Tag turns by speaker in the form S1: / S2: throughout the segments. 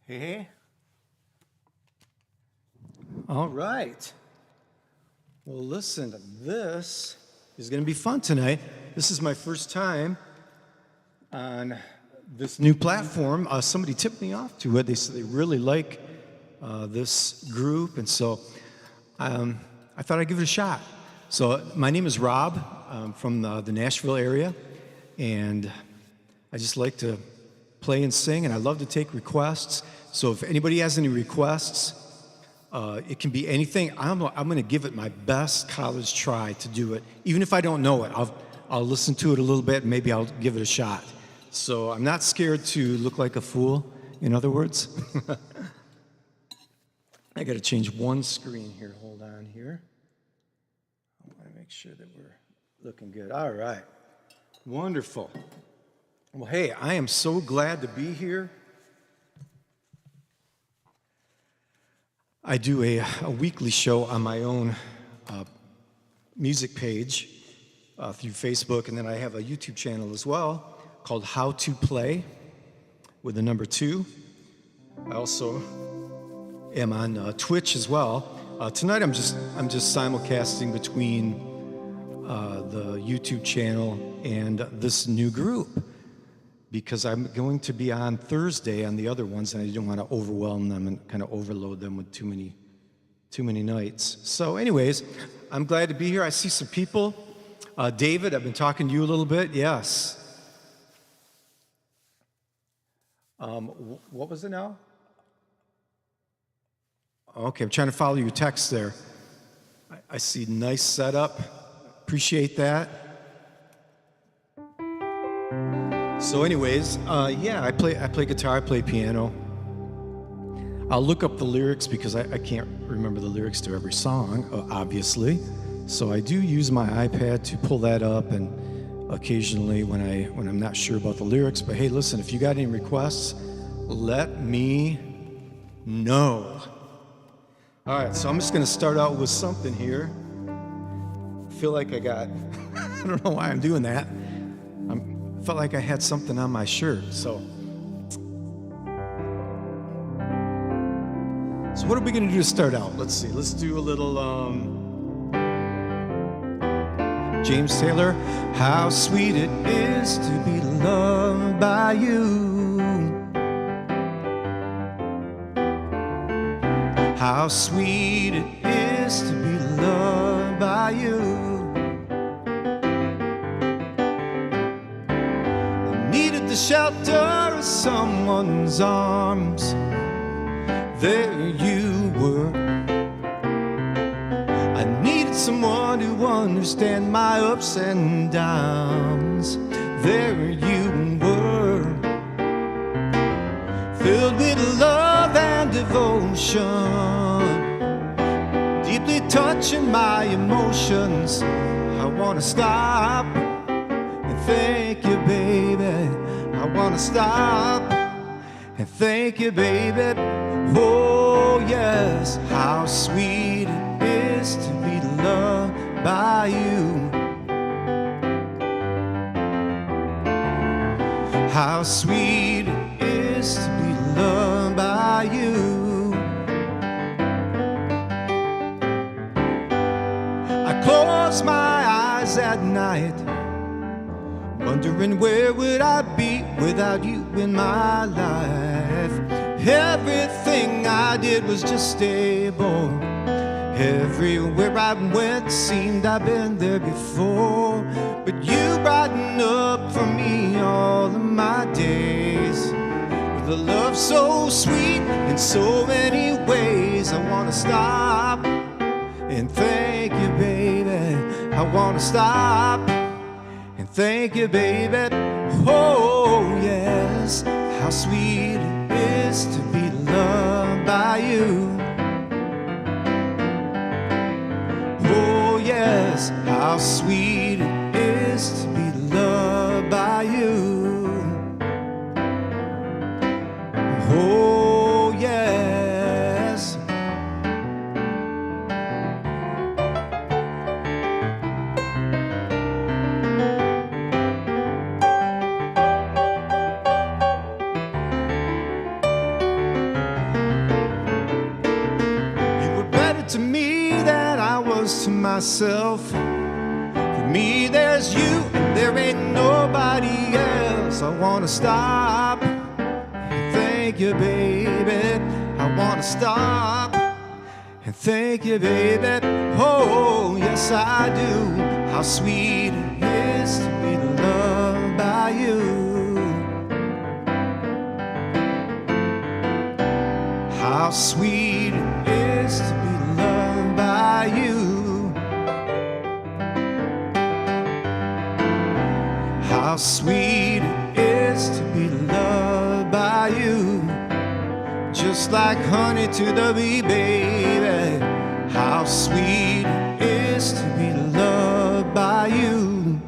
S1: Hey. All right. Well, listen, this is going to be fun tonight. This is my first time on this new platform. Somebody tipped me off to it. They said they really like this group, and so I thought I'd give it a shot. So my name is Rob. I'm from the Nashville area, and I just like to play and sing, and I love to take requests. So if anybody has any requests, it can be anything. I'm going to give it my best college try to do it. Even if I don't know it, I'll listen to it a little bit, and maybe I'll give it a shot. So I'm not scared to look like a fool, in other words. I got to change one screen here. Hold on here. I want to make sure that we're looking good. All right. Wonderful. Well, hey, I am so glad to be here. I do a weekly show on my own music page through Facebook, and then I have a YouTube channel as well called How to Play with the number 2. I also am on Twitch as well. Tonight I'm just simulcasting between the YouTube channel and this new group, because I'm going to be on Thursday on the other ones, and I don't want to overwhelm them and kind of overload them with too many nights. So anyways, I'm glad to be here. I see some people. David, I've been talking to you a little bit. Yes. What was it now? Okay, I'm trying to follow your text there. I see nice setup. Appreciate that. So anyways, yeah, I play guitar, I play piano. I'll look up the lyrics because I can't remember the lyrics to every song, obviously. So I do use my iPad to pull that up, and occasionally when I'm not sure about the lyrics. But hey, listen, if you got any requests, let me know. All right, so I'm just gonna start out with something here. I feel like I got, I don't know why I'm doing that. I felt like I had something on my shirt, so what are we gonna do to start out? Let's see, let's do a little, James Taylor. How sweet it is to be loved by you. How sweet it is to be loved by you. I needed the shelter of someone's arms. There you were. I needed someone to understand my ups and downs. There you were, filled with love and devotion, deeply touching my emotions. I wanna stop and thank you, baby. I wanna stop and thank you, baby. Oh yes, how sweet it is to be loved by you. How sweet it is to be loved by you. I close my eyes at night, wondering where would I be without you in my life. Everything I did was just stable. Everywhere I went seemed I'd been there before. But you brightened up for me all of my days with a love so sweet in so many ways. I wanna stop and thank you, baby. I wanna stop and thank you, baby. Oh yes, how sweet it is to be loved by you. Oh yes, how sweet it is to be loved by you. Oh yes. To me than I was to myself. For me there's you and there ain't nobody else. I wanna stop and thank you, baby. I wanna stop and thank you, baby. Oh yes I do. How sweet it is to be loved by you. How sweet it is to be loved by you. How sweet it is to be loved by you. Just like honey to the bee, baby. How sweet it is to be loved by you.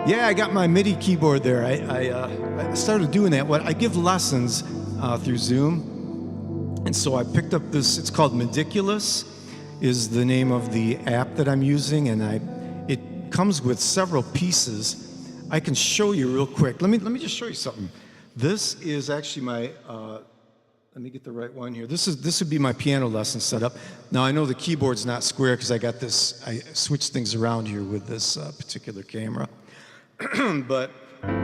S1: Yeah, I got my MIDI keyboard there. I started doing that. I give lessons through Zoom, and so I picked up this. It's called Meticulous, is the name of the app that I'm using, and it comes with several pieces. I can show you real quick. Let me just show you something. This is actually my. Let me get the right one here. This would be my piano lesson setup. Now I know the keyboard's not square because I got this. I switched things around here with this particular camera. But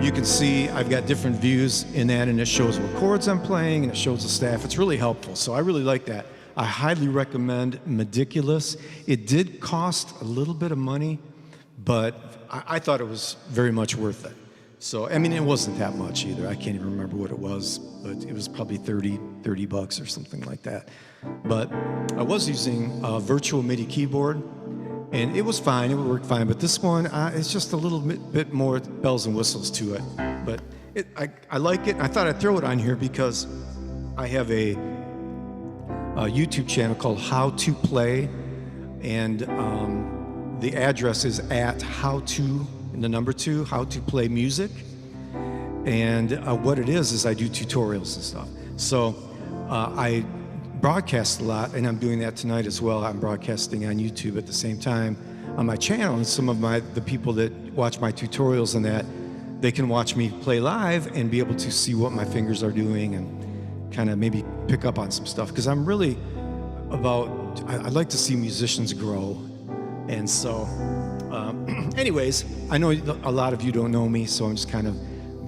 S1: you can see I've got different views in that, and it shows what chords I'm playing, and it shows the staff. It's really helpful, so I really like that. I highly recommend Meticulous. It did cost a little bit of money, but I thought it was very much worth it. So, I mean, it wasn't that much either. I can't even remember what it was, but it was probably 30 bucks or something like that. But I was using a virtual MIDI keyboard, And it was fine, it worked fine, but this one, it's just a little bit more bells and whistles to it. But I like it. I thought I'd throw it on here because I have a YouTube channel called How to Play, and the address is at how to play music. And what it is I do tutorials and stuff. So I broadcast a lot, and I'm doing that tonight as well. I'm broadcasting on YouTube at the same time on my channel, and some of the people that watch my tutorials and that, they can watch me play live and be able to see what my fingers are doing and kind of maybe pick up on some stuff, because I'm really I'd like to see musicians grow. And so anyways, I know a lot of you don't know me, so I'm just kind of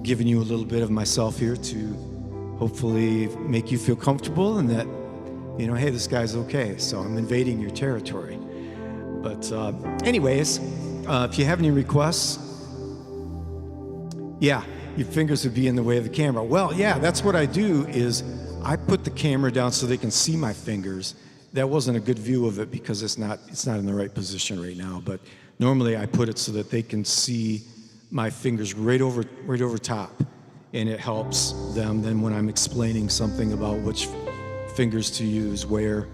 S1: giving you a little bit of myself here to hopefully make you feel comfortable and that, hey, this guy's okay. So I'm invading your territory. But anyways, if you have any requests, yeah, your fingers would be in the way of the camera. Well, yeah, that's what I do is I put the camera down so they can see my fingers. That wasn't a good view of it because it's not in the right position right now. But normally I put it so that they can see my fingers right over top, and it helps them then when I'm explaining something about which fingers to use, where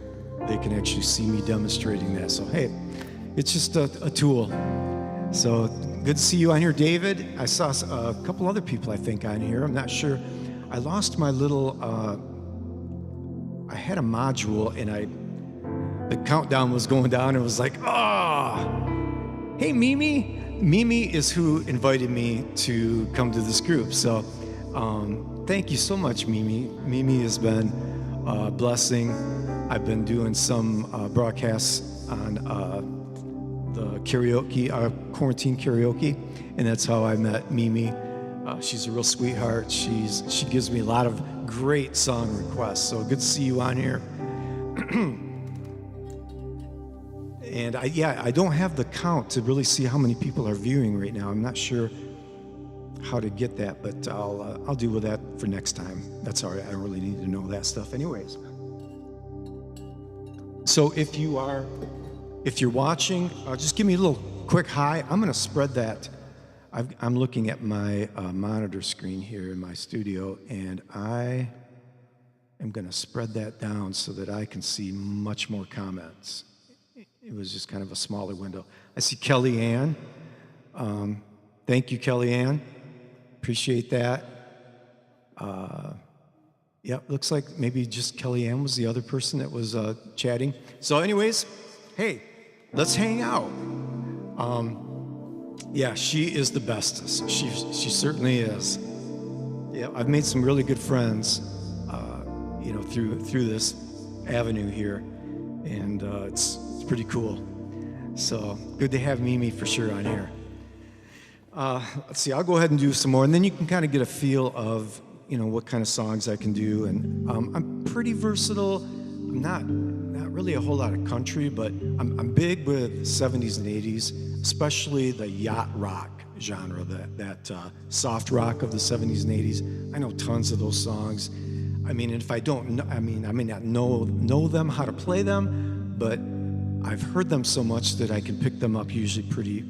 S1: they can actually see me demonstrating that. So hey, it's just a tool. So good to see you on here, David. I saw a couple other people I think on here. I'm not sure. I lost my little. I had a module and the countdown was going down. And it was like, hey, Mimi. Mimi is who invited me to come to this group. So thank you so much, Mimi. Mimi has been a blessing. I've been doing some broadcasts on the karaoke, quarantine karaoke, and that's how I met Mimi. She's a real sweetheart. She gives me a lot of great song requests. So good to see you on here. And I don't have the count to really see how many people are viewing right now. I'm not sure how to get that, but I'll deal with that for next time. That's all right. I don't really need to know that stuff anyways. So if you're watching, just give me a little quick hi. I'm going to spread that. I'm looking at my monitor screen here in my studio, and I am going to spread that down so that I can see much more comments. It was just kind of a smaller window. I see Kelly Ann. Thank you, Kelly Ann. Appreciate that. Yep, looks like maybe just Kelly Ann was the other person that was chatting. So anyways, hey, let's hang out. Yeah, she is the bestest. She certainly is. Yeah, I've made some really good friends, through this avenue here, and it's pretty cool. So good to have Mimi for sure on here. Let's see, I'll go ahead and do some more, and then you can kind of get a feel of, what kind of songs I can do. And I'm pretty versatile. I'm not really a whole lot of country, but I'm big with 70s and 80s, especially the yacht rock genre, that soft rock of the 70s and 80s. I know tons of those songs. I mean, if I don't, I may not know them, how to play them, but I've heard them so much that I can pick them up usually pretty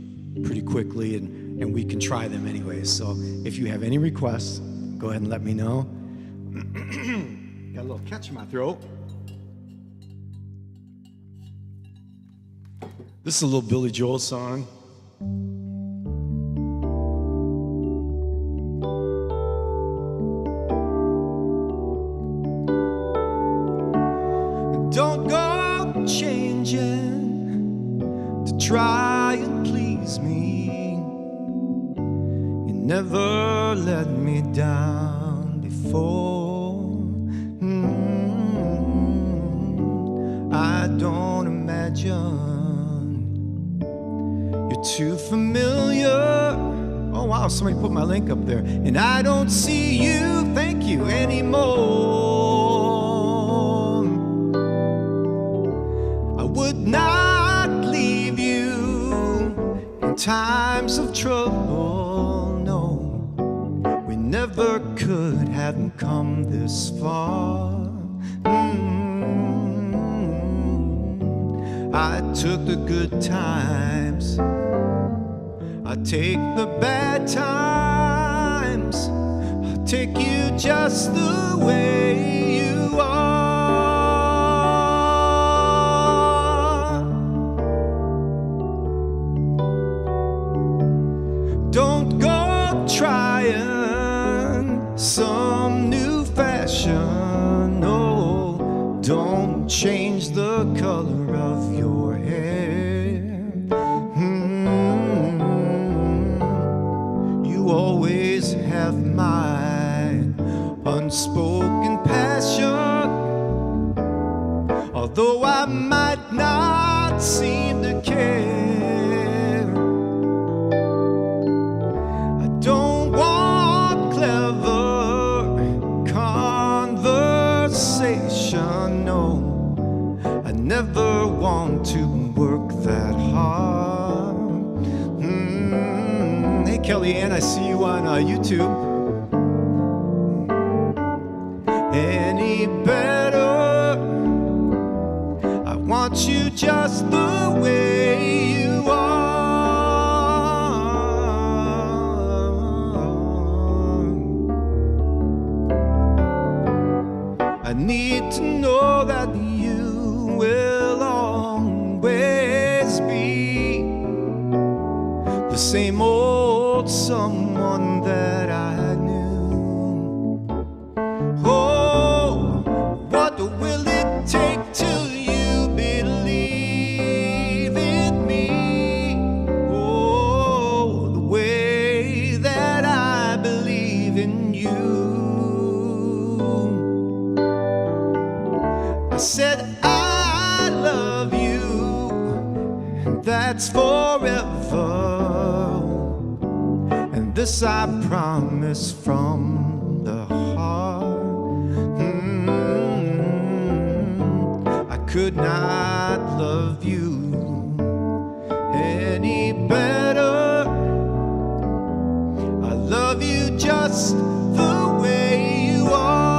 S1: quickly, and we can try them anyway. So if you have any requests, go ahead and let me know. Got a little catch in my throat. This is a little Billy Joel song. Don't go changing to try and please me. You never let me down before. I don't imagine you're too familiar. Oh wow, somebody put my link up there. And I don't see you, thank you, anymore. I would not leave you in times of trouble, no. We never could have come this far. I took the good times, I take the bad times, I take you just the way you are. Don't go trying some new fashion, no, don't change the color of your hair. You always have my unspoken passion, although I might not seem to care. I don't want clever conversation, no, I never want to work that hard. Hey, Kellyanne, I see you on YouTube. Any better? I want you just the way you are. I need to know that you will always be the same old someone that I knew. Oh, what will it take till you believe in me? Oh, the way that I believe in you. I said I love you, and that's forever, and this I promise from the heart. I could not love you any better. I love you just the way you are.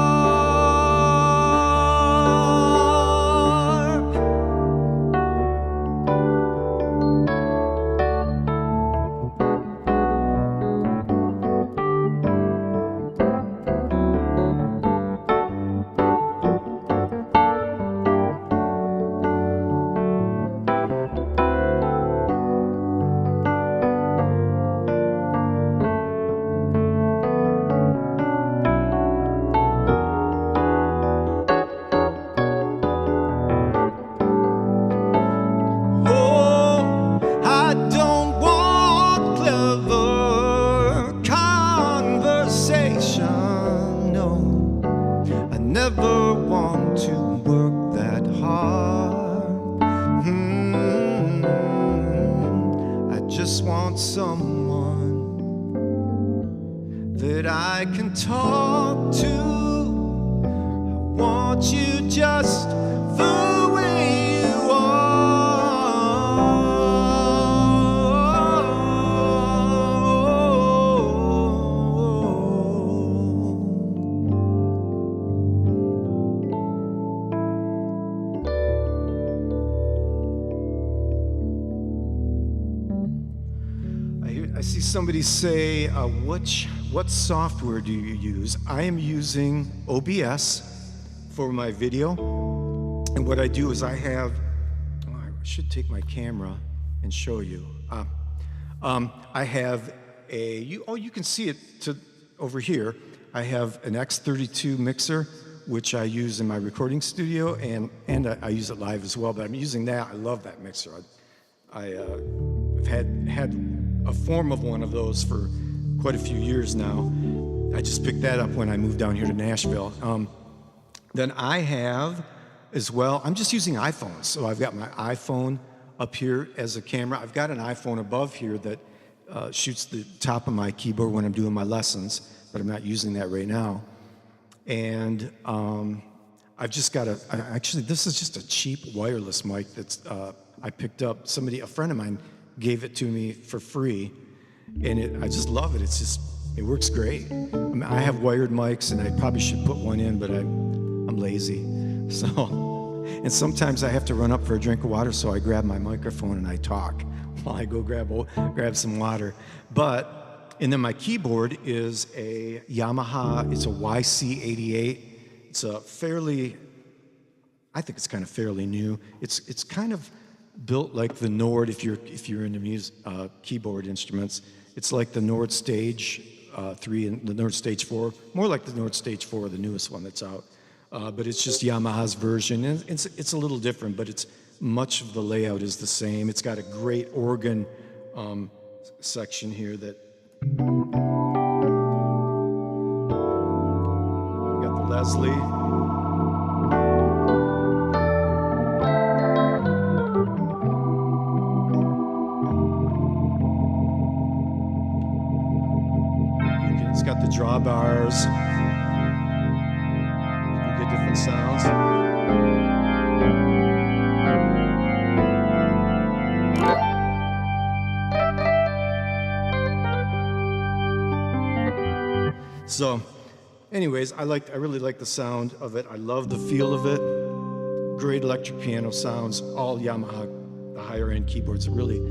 S1: Never want to work that hard. I just want someone that I can talk to. I want you just the way you I see somebody say, what software do you use? I am using OBS for my video. And what I do is I should take my camera and show you. I have you can see it over here. I have an X32 mixer, which I use in my recording studio, and I use it live as well, but I'm using that. I love that mixer. I've had a form of one of those for quite a few years now. I just picked that up when I moved down here to Nashville. Then I have as well, I'm just using iPhones. So I've got my iPhone up here as a camera. I've got an iPhone above here that shoots the top of my keyboard when I'm doing my lessons, but I'm not using that right now. And I've just got actually this is just a cheap wireless mic that's I picked up. A friend of mine gave it to me for free, and I just love it. It works great. I have wired mics, and I probably should put one in, but I'm lazy. So And sometimes I have to run up for a drink of water, so I grab my microphone and I talk while I go grab some water. And then my keyboard is a Yamaha, it's a YC88. It's a I think it's kind of fairly new. It's kind of built like the Nord, if you're into keyboard instruments. It's like the Nord Stage 3 and the Nord Stage 4, more like the Nord Stage 4, the newest one that's out. But it's just Yamaha's version, and it's a little different, but it's much of the layout is the same. It's got a great organ section here that got the Leslie. It's got the drawbars. You get different sounds. So, anyways, I really like the sound of it. I love the feel of it. Great electric piano sounds. All Yamaha, the higher end keyboards really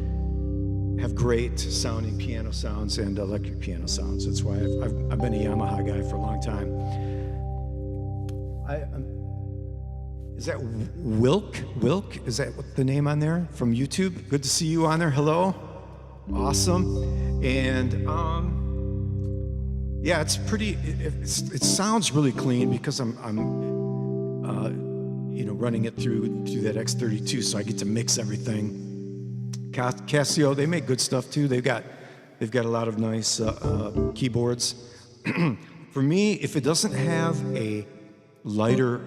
S1: have great sounding piano sounds and electric piano sounds. That's why I've been a Yamaha guy for a long time. Is that Wilk? Is that what the name on there from YouTube? Good to see you on there. Hello. Awesome. And yeah, it's pretty. It sounds really clean because I'm running it through that X32, so I get to mix everything. Casio, they make good stuff too. They've got a lot of nice keyboards. For me, if it doesn't have a lighter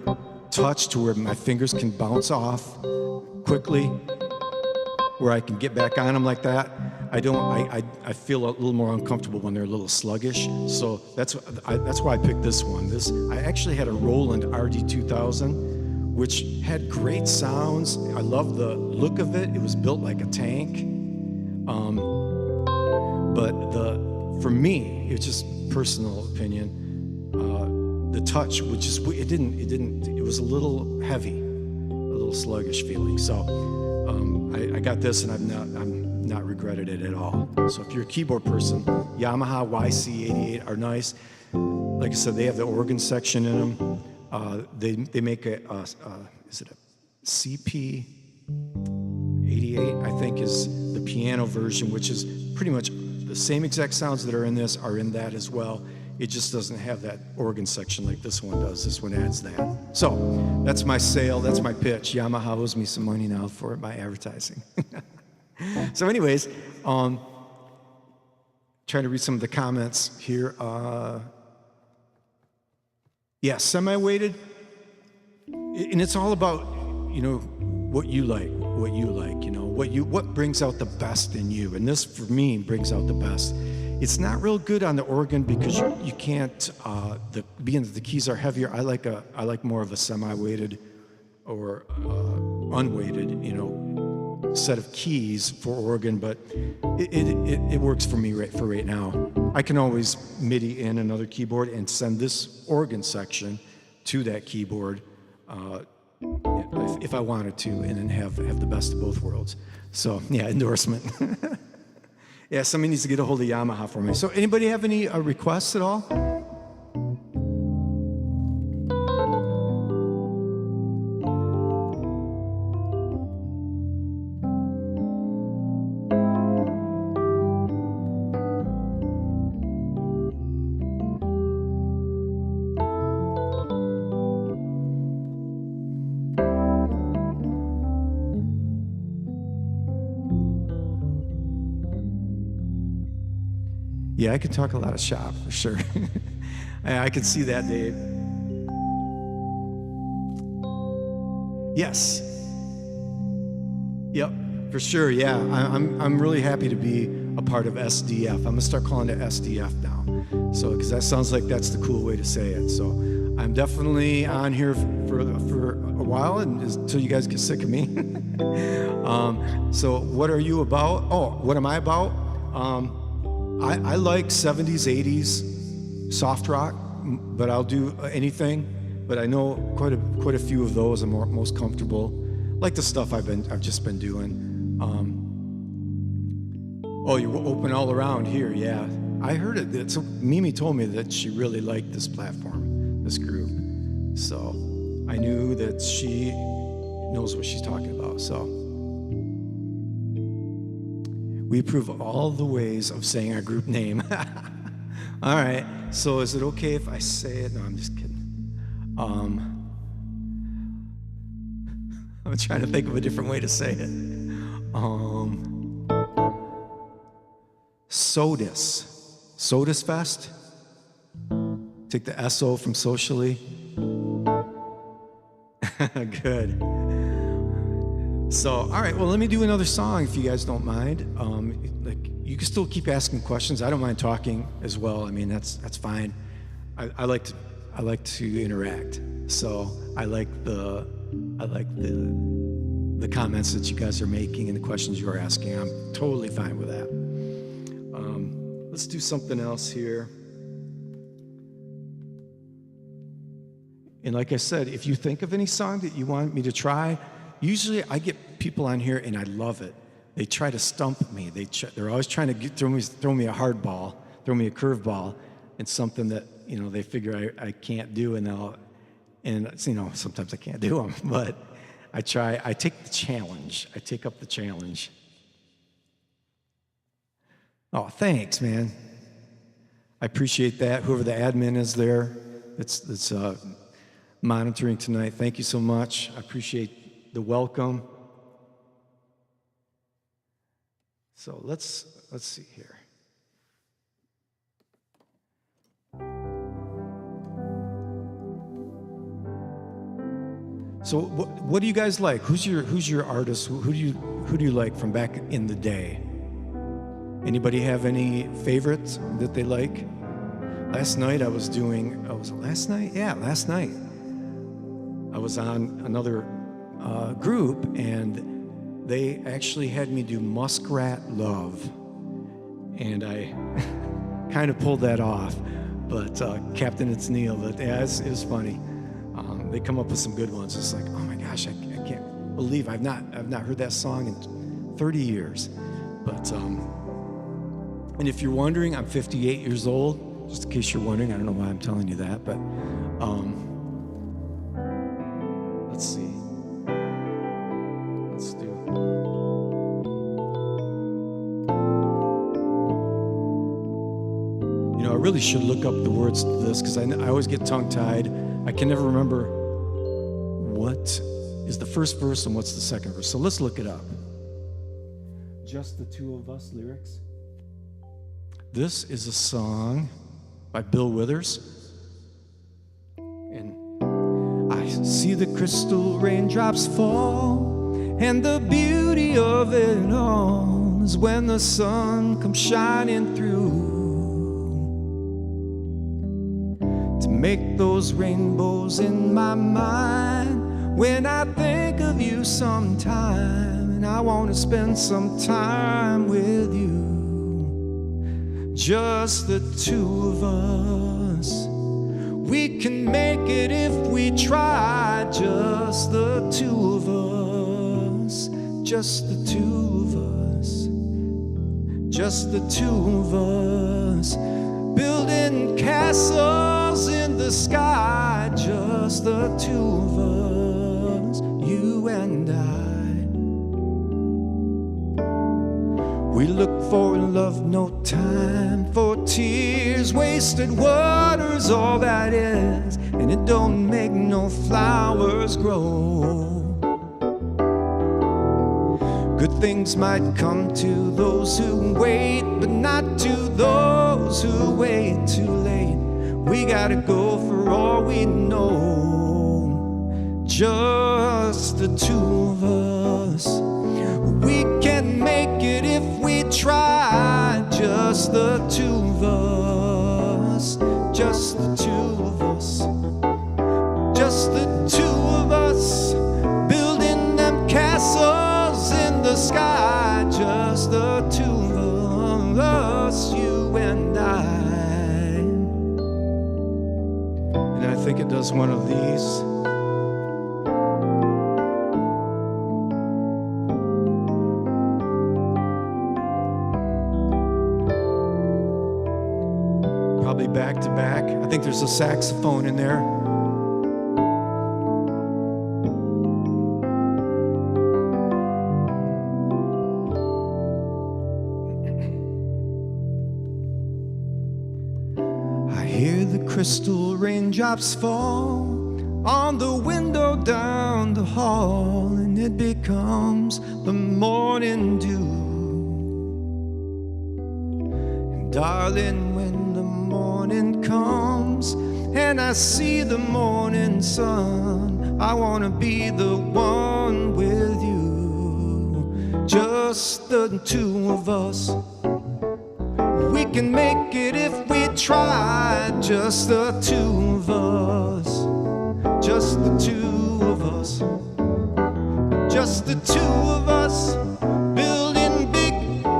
S1: touch to where my fingers can bounce off quickly, where I can get back on them like that, I feel a little more uncomfortable when they're a little sluggish. So that's why I picked this one. I actually had a Roland RD2000, which had great sounds. I love the look of it. It was built like a tank. But for me, it's just personal opinion. The touch, it was a little heavy, a little sluggish feeling. So I got this, and I've not regretted it at all. So if you're a keyboard person, Yamaha YC88 are nice. Like I said, they have the organ section in them. They make is it a CP88, I think, is the piano version, which is pretty much the same exact sounds that are in this are in that as well. It just doesn't have that organ section like this one does. This one adds that. So that's my sale. That's my pitch. Yamaha owes me some money now for my advertising. So anyways, trying to read some of the comments here. Yeah, semi-weighted, and it's all about, what you like, what brings out the best in you. And this, for me, brings out the best. It's not real good on the organ because you can't, being that the keys are heavier, I like more of a semi-weighted or unweighted, set of keys for organ, but it works for me right now. I can always MIDI in another keyboard and send this organ section to that keyboard if I wanted to, and then have the best of both worlds. So yeah, endorsement. Yeah, somebody needs to get a hold of Yamaha for me. So anybody have any requests at all? Yeah, I could talk a lot of shop, for sure. I can see that, Dave. Yes. Yep, for sure, yeah. I'm really happy to be a part of SDF. I'm gonna start calling it SDF now. So, because that sounds like that's the cool way to say it. So I'm definitely on here for a while, and until you guys get sick of me. So what are you about? Oh, what am I about? I like 70s, 80s soft rock, but I'll do anything. but I know quite a few of those I'm most comfortable, like the stuff I've just been doing. Oh, you're open all around here, yeah. I heard it. So Mimi told me that she really liked this platform, this group. So I knew that she knows what she's talking about. So we approve of all the ways of saying our group name. All right. So is it okay if I say it? No, I'm just kidding. I'm trying to think of a different way to say it. Sodus Fest. Take the S-O from socially. Good. So, all right, well, let me do another song if you guys don't mind. You can still keep asking questions. I don't mind talking as well. I mean, that's fine. I like to interact. So I like the comments that you guys are making and the questions you are asking. I'm totally fine with that. Let's do something else here. And like I said, if you think of any song that you want me to try, usually I get people on here and I love it. They try to stump me. They're always trying to throw me a hard ball, throw me a curveball, and something that they figure I can't do, and sometimes I can't do them, but I try. I take the challenge. I take up the challenge. Oh, thanks, man. I appreciate that. Whoever the admin is there, that's monitoring tonight. Thank you so much. I appreciate the welcome. So let's see here. So what do you guys like? Who's your artist? Who do you like from back in the day? Anybody have any favorites that they like? Last night was it last night? Yeah, last night. I was on another group, and they actually had me do Muskrat Love. And I kind of pulled that off, but Captain It's Neil, but yeah, it was funny. They come up with some good ones. It's like, oh my gosh, I can't believe I've not heard that song in 30 years. But and if you're wondering, I'm 58 years old. Just in case you're wondering, I don't know why I'm telling you that, but let's see. Let's do. I really should look up the words to this because I always get tongue-tied. I can never remember what is the first verse and what's the second verse. So let's look it up. Just the Two of Us lyrics. This is a song by Bill Withers. And I see the crystal raindrops fall, and the beauty of it all is when the sun comes shining through to make those rainbows in my mind. When I think of you sometime, and I want to spend some time with you. Just the two of us. We can make it if we try. Just the two of us. Just the two of us. Just the two of us. Building castles in the sky. Just the two of us. You and I. We look for love, no time for tears. Wasted water's all that is, and it don't make no flowers grow. Good things might come to those who wait, but not to those who wait too late. We gotta go for all we know. Just the two of us. We can make it if we try. Just the two of us. Just the two of us. Just the two of us. Building them castles in the sky. Just the two of us, you and I. And I think it does does one of these. Probably back to back. I think there's a saxophone in there. I hear the crystal raindrops fall on the window down the hall, and it becomes the morning dew. And darling, when the morning comes and I see the morning sun, I wanna be the one with you, just the two of us. We can make it if we try, just the two of us, just the two of us, just the two of us, building big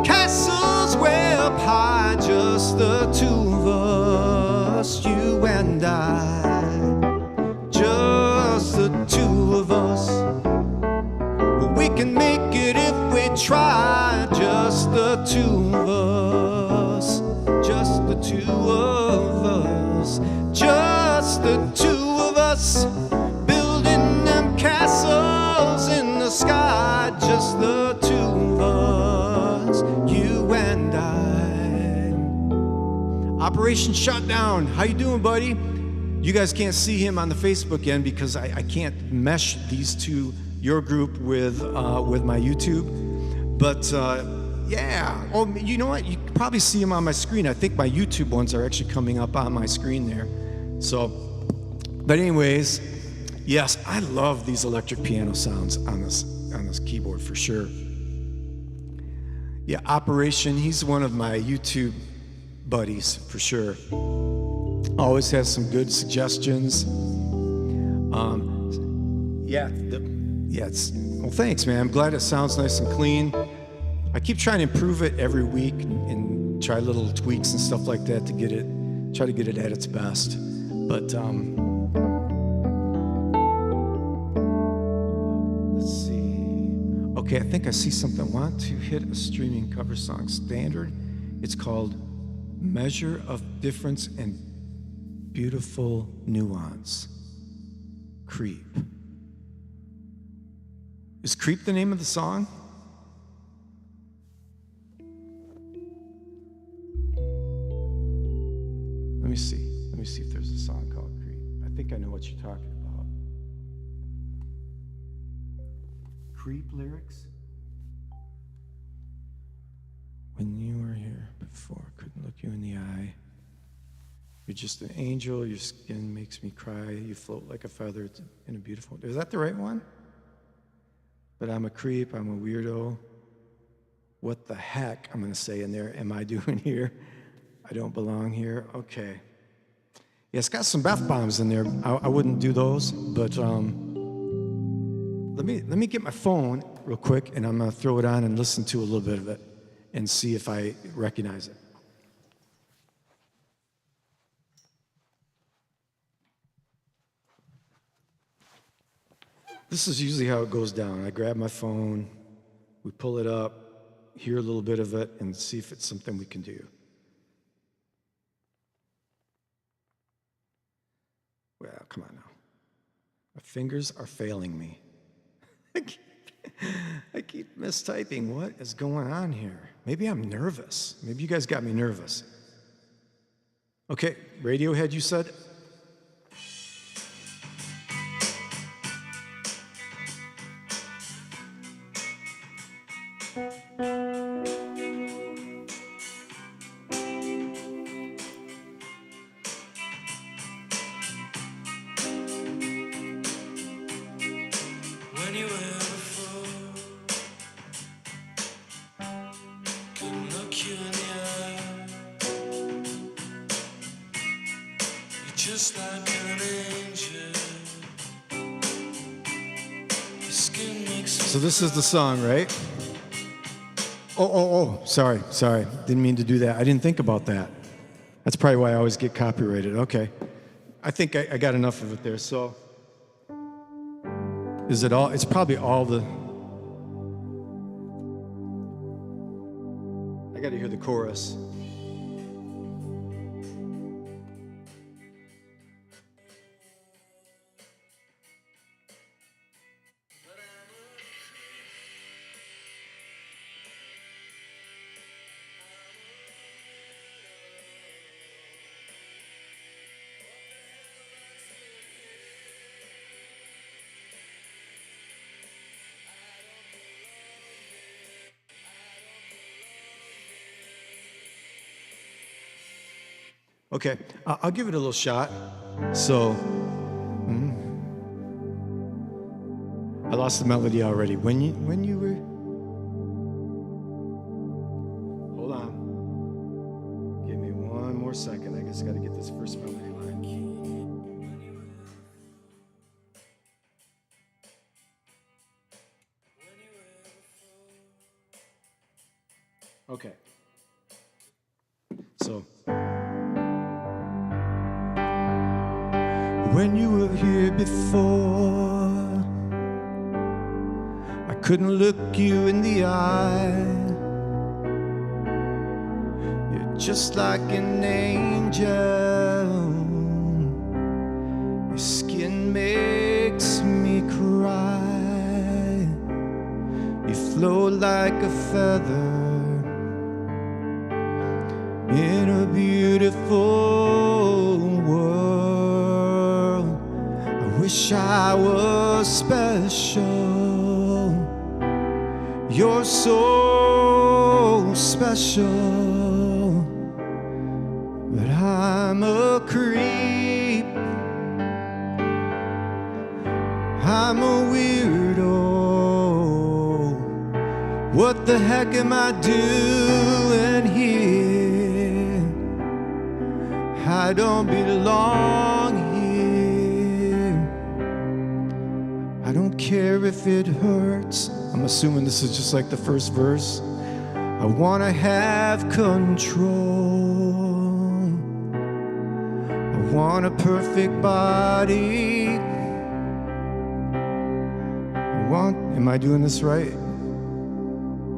S1: castles way up high, just the two of us, you and I, just the two of us. We can make it if we try, just the two of us, just the two of us, just the two of us, building them castles in the sky, just the two of us, you and I. Operation Shutdown, how you doing, buddy? You guys can't see him on the Facebook end because I can't mesh these two, your group with my YouTube, but yeah. Oh, you know what? You can probably see them on my screen. I think my YouTube ones are actually coming up on my screen there. So, but anyways, yes, I love these electric piano sounds on this keyboard for sure. Yeah, Operation, he's one of my YouTube buddies for sure. Always has some good suggestions. Well, thanks, man. I'm glad it sounds nice and clean. I keep trying to improve it every week and try little tweaks and stuff like that to try to get it at its best. But let's see. Okay, I think I see something. I want to hit a streaming cover song standard. It's called Measure of Difference and Beautiful Nuance. Creep. Is Creep the name of the song? Let me see if there's a song called Creep. I think I know what you're talking about. Creep lyrics? When you were here before, couldn't look you in the eye. You're just an angel, your skin makes me cry, you float like a feather in a beautiful... Is that the right one? But I'm a creep, I'm a weirdo. What the heck, I'm gonna say in there, am I doing here? I don't belong here. Okay. Yeah, it's got some F-bombs in there. I wouldn't do those, but let me get my phone real quick, and I'm gonna throw it on and listen to a little bit of it and see if I recognize it. This is usually how it goes down. I grab my phone, we pull it up, hear a little bit of it, and see if it's something we can do. Well, come on now. My fingers are failing me. I keep mistyping. What is going on here? Maybe I'm nervous. Maybe you guys got me nervous. Okay, Radiohead, you said?
S2: Just like an angel.
S1: So this is the song, right? Oh, sorry. Didn't mean to do that. I didn't think about that. That's probably why I always get copyrighted. Okay. I think I got enough of it there. So, is it all? It's probably all the. I got to hear the chorus. Okay, I'll give it a little shot. So, I lost the melody already. When you were, hold on. Give me one more second. I guess I got to get this first melody line. Okay. So. When you were here before, I couldn't look you in the eye. You're just like an angel. Your skin makes me cry. You float like a feather in a beautiful world. Wish I was special. You're so special, but I'm a creep. I'm a weirdo. What the heck am I doing here? I don't belong here. I don't care if it hurts. I'm assuming this is just like the first verse. I want to have control. I want a perfect body. Am I doing this right? I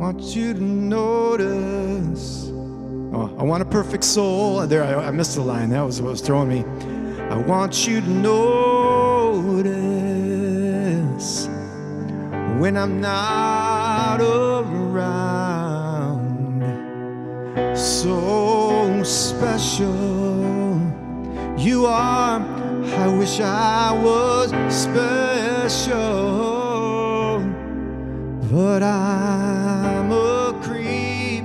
S1: want you to notice. Oh, I want a perfect soul. There, I missed the line. That was what was throwing me. I want you to notice when I'm not around. So special you are. I wish I was special, but I'm a creep.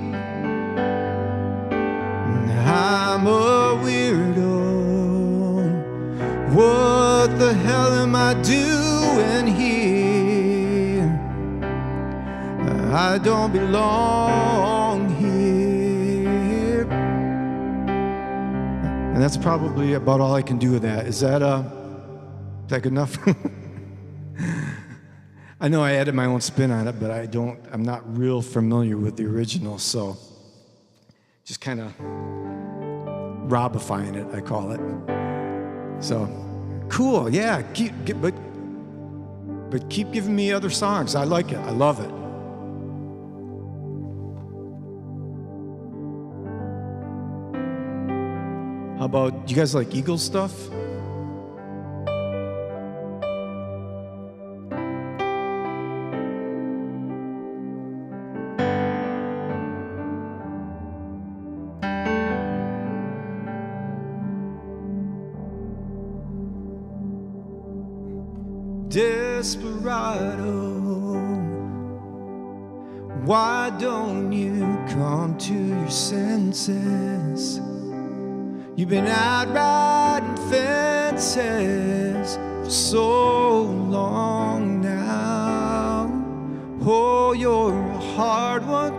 S1: I'm a weirdo. What the hell am I doing here? I don't belong here. And that's probably about all I can do with that. Is that good enough? I know I added my own spin on it, but I'm not real familiar with the original, so just kind of robifying it, I call it. So, cool, yeah, but keep giving me other songs. I like it, I love it. How about, you guys like Eagles stuff? Desperado, why don't you come to your senses? You've been out riding fences for so long now. Oh, you're a hard one.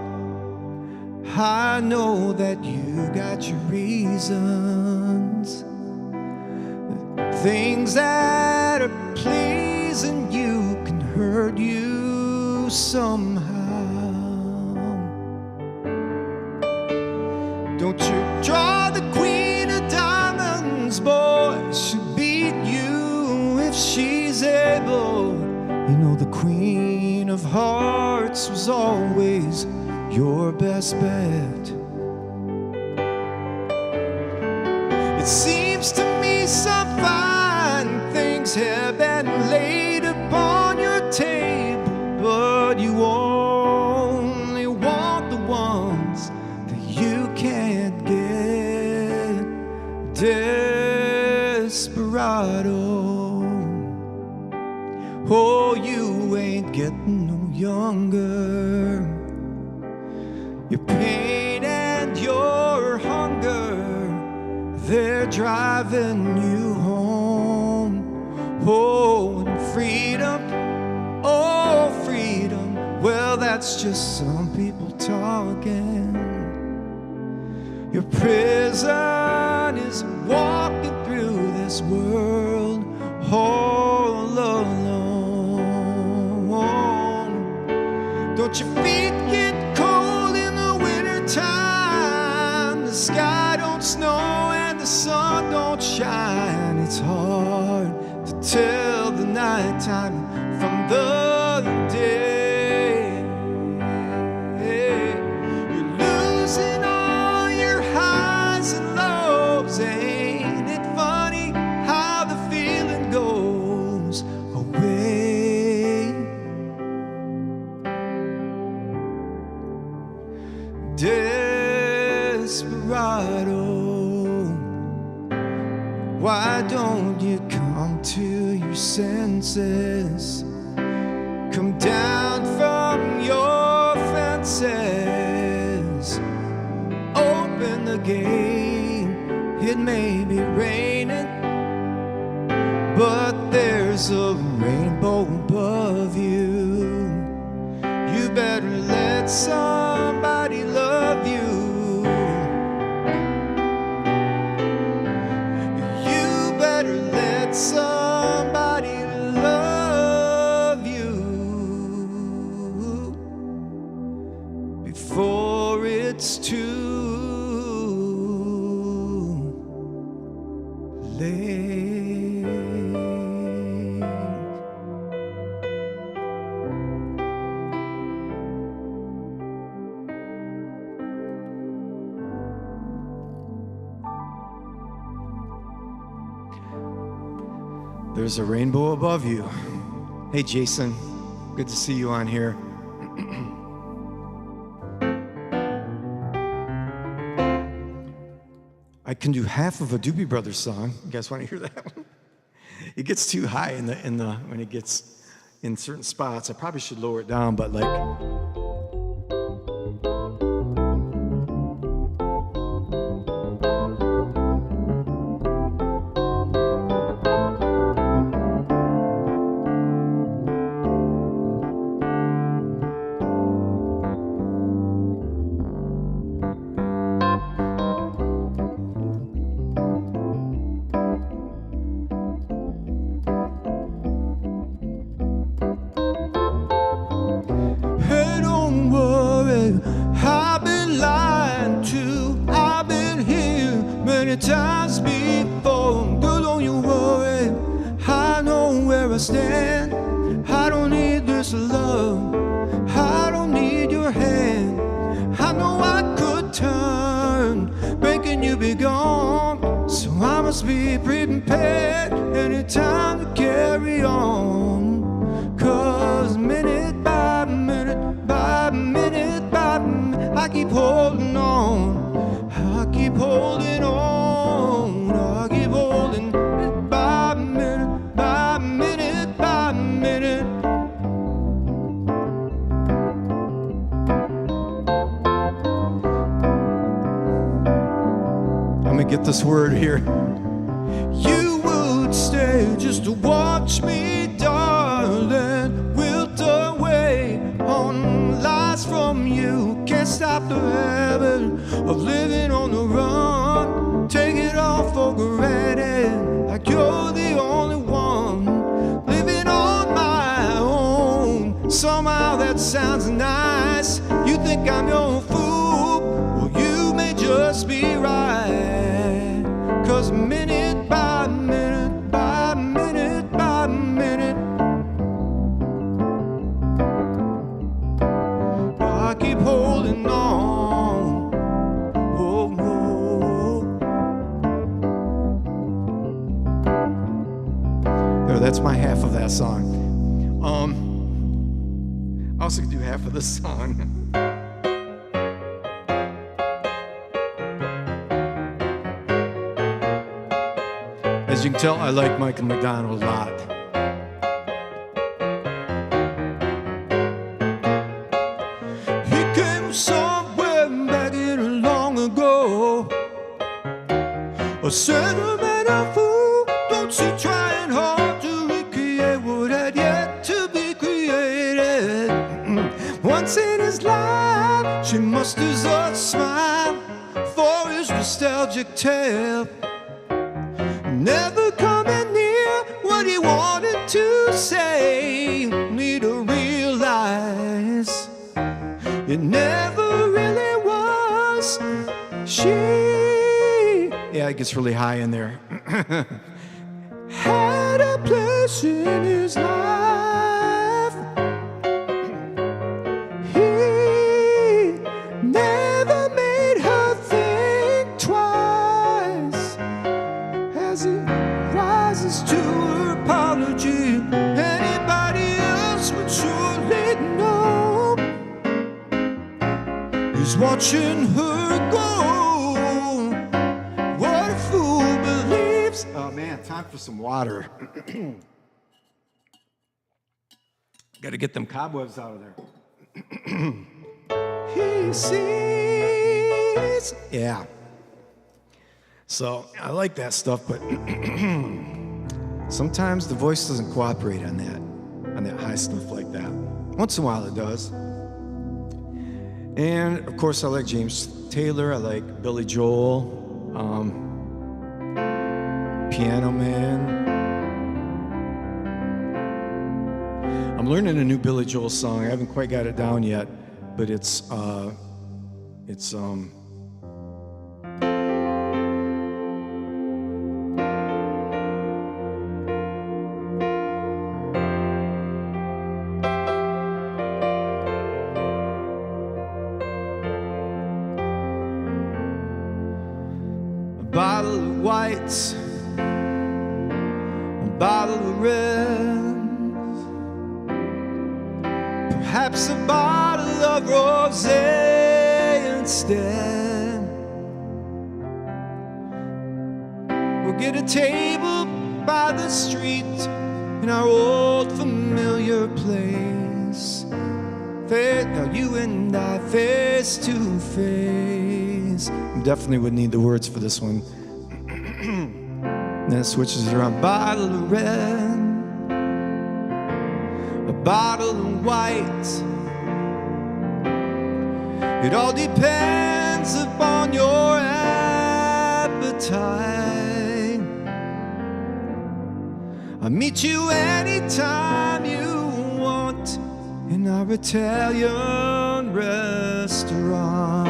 S1: I know that you got your reasons. Things that are pleasing you can hurt you somehow. Don't you draw the queen of diamonds, boy, should of hearts was always your best bet. It seems to me some fine things have been laid upon your table, but you only want the ones that you can't get. Desperado, oh, you ain't getting no younger. Your pain and your hunger, they're driving you home. Oh, and freedom, oh, freedom, well, that's just some people talking. Your prison is walking through this world all alone. Don't your feet get cold in the wintertime? The sky don't snow and the sun don't shine. It's hard to tell the nighttime from the day. You're losing all your highs and lows. Ain't it funny how the feeling goes away? Desperado, why don't you come to your senses? Come down from your fences. Open the gate. It may be raining, but there's a rainbow above you. You better let somebody love you. Somebody love you before it's too late. There's a rainbow above you. Hey, Jason, good to see you on here. I can do half of a Doobie Brothers song. You guys want to hear that one? It gets too high in the when it gets in certain spots. I probably should lower it down, but like. I've been lied to, I've been here many times before. Girl, don't you worry, I know where I stand. I don't need this love, I don't need your hand. I know I could turn, making you be gone. So I must be prepared anytime to carry on. 'Cause minute by minute by minute by minute, I keep holding on, I keep holding on, I keep holding it by minute by minute by minute. I'm gonna get this word here. You would stay just to watch me, darling, wilt away on lies from you. Can't stop the habit of living on the run. Take it all for granted, like you're the only one. Living on my own, somehow that sounds nice. You think I'm your fool, well you may just be right. 'Cause minute by minute by minute by minute, I keep holding on. Oh no. There, that's my half of that song. I also could do half of this song. As you can tell, I like Michael McDonald a lot. He came somewhere back in long ago, a sentimental fool. Don't you trying hard to recreate what had yet to be created. Once in his life, she musters a smile for his nostalgic tale. Never coming near what he wanted to say. Need to realize it never really was she. Yeah, it gets really high in there. Had a place in his life. He never made her think twice. As he rises to her apology, anybody else would surely know. He's watching her go. What a fool believes. Oh man, time for some water. Got to get them cobwebs out of there. He sees. Yeah. So I like that stuff, but sometimes the voice doesn't cooperate on that high stuff like that. Once in a while it does. And of course I like James Taylor, I like Billy Joel, Piano Man. I'm learning a new Billy Joel song. I haven't quite got it down yet, but it's a bottle of whites, a bottle of reds, perhaps a bottle of rosé instead. We'll get a table by the street in our old familiar place. Now you and I face to face. Definitely would need the words for this one. Then it switches it around. Bottle of red, a bottle of white. It all depends upon your appetite. I'll meet you anytime you want in our Italian restaurant.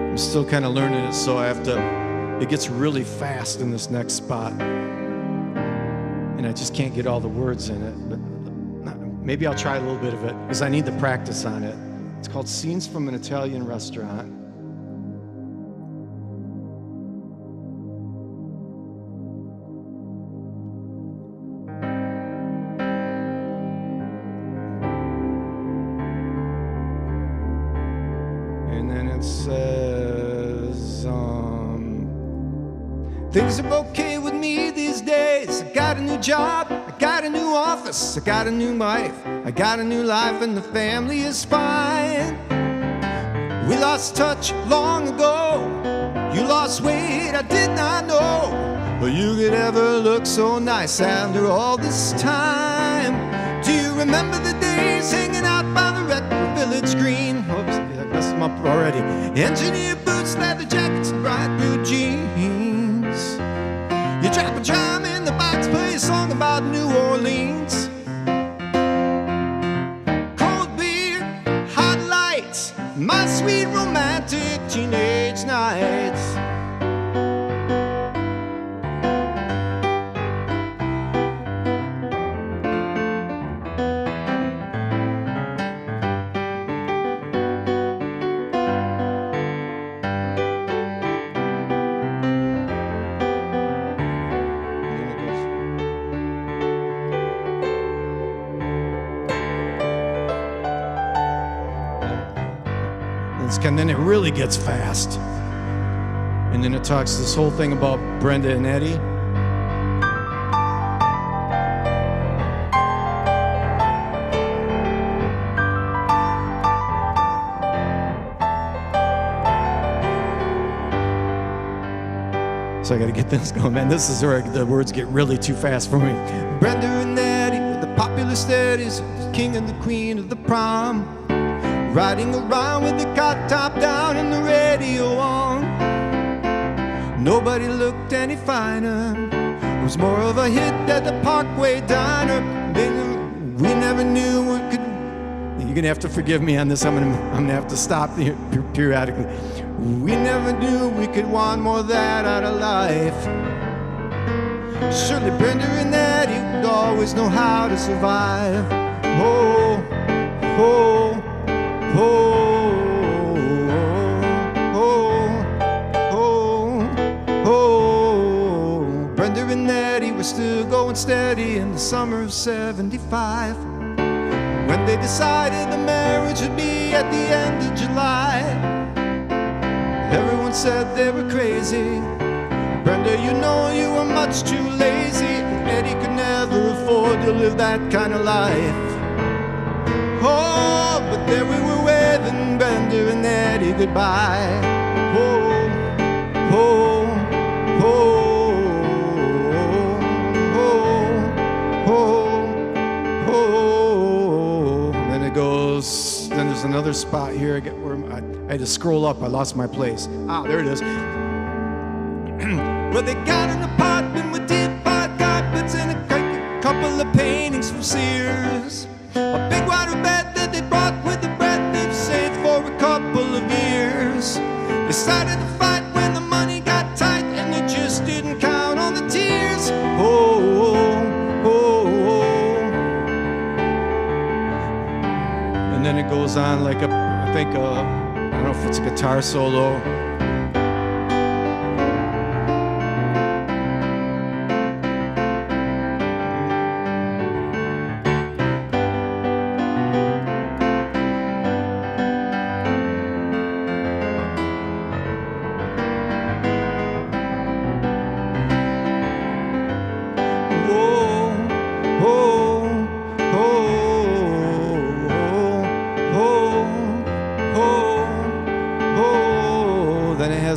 S1: I'm still kind of learning it, so I have to, it gets really fast in this next spot. And I just can't get all the words in it. But maybe I'll try a little bit of it, because I need to practice on it. It's called Scenes from an Italian Restaurant. And then it says, things are okay with me these days. I got a new job, I got a new office, I got a new wife, I got a new life, and the family is fine. We lost touch long ago. You lost weight, I did not know. But you could ever look so nice after all this time. Do you remember the days hanging out by the wreck of Village Green? Oops, I messed them up already. Engineer boots, leather jackets, and bright blue jeans. You You drop a dime in the box, play a song about New Orleans. Cold beer, hot lights, my sweet romantic teenage nights. And then it really gets fast. And then it talks this whole thing about Brenda and Eddie. So I gotta get this going, man. This is where the words get really too fast for me. Brenda and Eddie were the popular steadies, the king and the queen of the prom. Riding around with the cot top down and the radio on. Nobody looked any finer. It was more of a hit at the Parkway Diner. We never knew what could. You're gonna have to forgive me on this. I'm gonna have to stop here periodically. We never knew we could want more of that out of life. Surely Brenda and Eddie would always know how to survive. Oh, oh. Oh, oh, oh, oh. Brenda and Eddie were still going steady in the summer of '75, when they decided the marriage would be at the end of July. Everyone said they were crazy. Brenda, you know you were much too lazy. Eddie could never afford to live that kind of life. Oh, but there we were waving Brenda and Eddie goodbye. Oh, oh, oh, oh, oh, oh. Then it goes, then there's another spot here. I had to scroll up, I lost my place. Ah, there it is. Well, they got an apartment with deep hot carpets and a couple of paintings from Sears. A big water bed that they brought with the bread they've saved for a couple of years. They started to fight when the money got tight, and they just didn't count on the tears. Oh, oh, oh, oh. And then it goes on like I don't know if it's a guitar solo.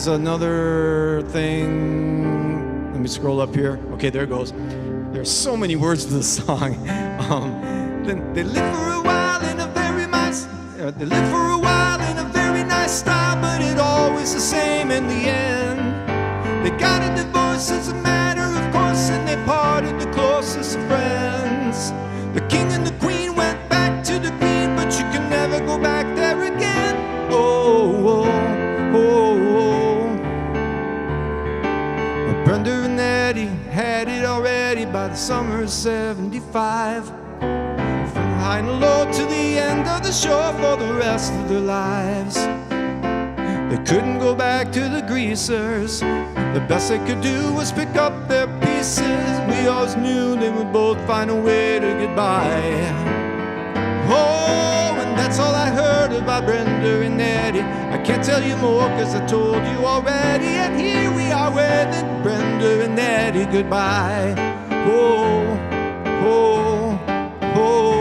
S1: Another thing, let me scroll up here. Okay, there it goes. There's so many words to the song. Then they lived for a while in a very nice. They lived for a while in a very nice style, but it always the same in the end. They got a divorce as a matter of course, and they parted the closest of friends. The king and the queen went back to the queen, but you can never go back there again. Oh, oh, oh, oh. Brenda and Eddie had it already by the summer of '75. From high and low to the end of the shore for the rest of their lives. They couldn't go back to the greasers. The best they could do was pick up their pieces. We always knew they would both find a way to get by. Oh, and that's all I heard about Brenda and Eddie. I can't tell you more cause I told you already. And here we are waving Brenda and Eddie goodbye. Oh, oh, oh.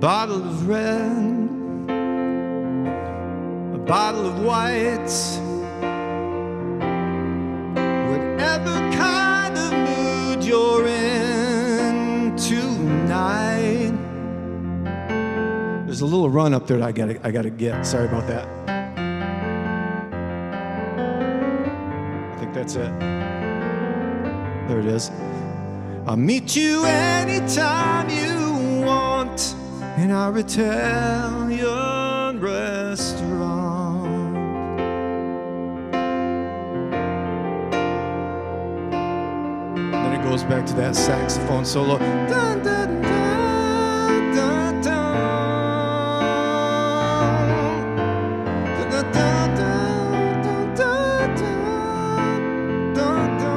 S1: bottle of red, a bottle of white, whatever kind of mood you're in tonight. There's a little run up there that I gotta get. Sorry about that. I think that's it. There it is. I'll meet you anytime you want in our Italian restaurant. Then it goes back to that saxophone solo. Dun, dun, dun, dun, dun. Dun, dun, dun, dun, dun, dun, dun, dun.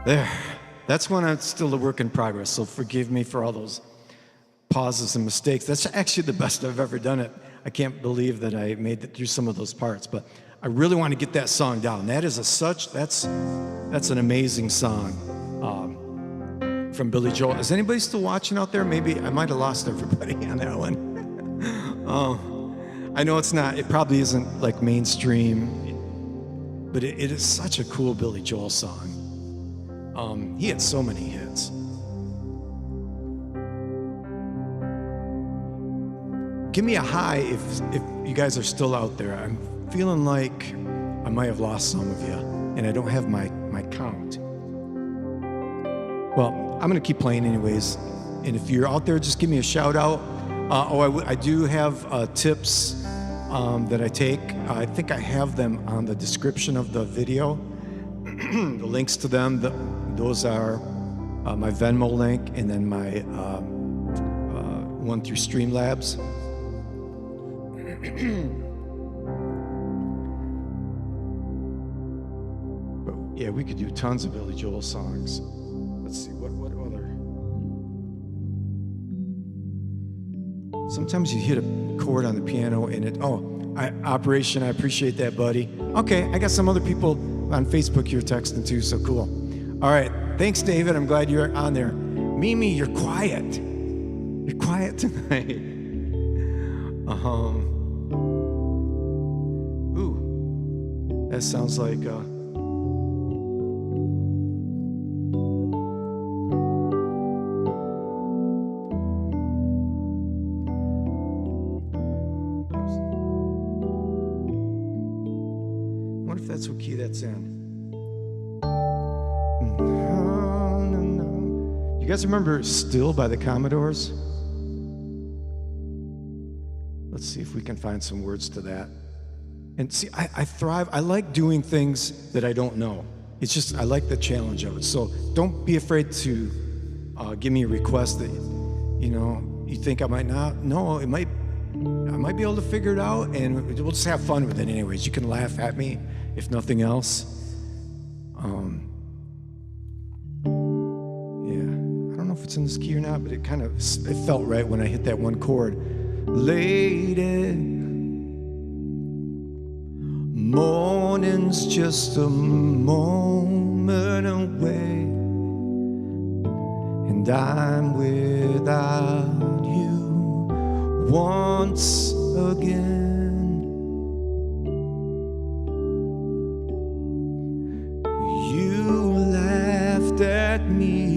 S1: There. That's when I'm still a work in progress, so forgive me for all those pauses and mistakes. That's actually the best I've ever done it. I can't believe that I made it through some of those parts, but I really want to get that song down. That's an amazing song from Billy Joel. Is anybody still watching out there? Maybe I might have lost everybody on that one. I know it probably isn't like mainstream, but it is such a cool Billy Joel song. He had so many hits. Give me a hi if you guys are still out there. I'm feeling like I might have lost some of you, and I don't have my count. Well, I'm gonna keep playing anyways, and if you're out there, just give me a shout out. I do have tips that I take. I think I have them on the description of the video. The links to them, those are my Venmo link and then my one through Streamlabs. But yeah, we could do tons of Billy Joel songs. Let's see, what other? Sometimes you hit a chord on the piano and Operation, I appreciate that, buddy. Okay, I got some other people on Facebook here texting too, so cool. All right, thanks, David. I'm glad you're on there. Mimi, you're quiet. You're quiet tonight. Ooh, that sounds like. I wonder if that's what key that's in. You guys remember Still by the Commodores? Let's see if we can find some words to that. And see, I thrive, I like doing things that I don't know. It's just, I like the challenge of it. So don't be afraid to give me a request that, you think I might not know. I might be able to figure it out, and we'll just have fun with it anyways. You can laugh at me, if nothing else. If it's in this key or not, but it felt right when I hit that one chord. Lady, morning's just a moment away, and I'm without you once again. You laughed at me.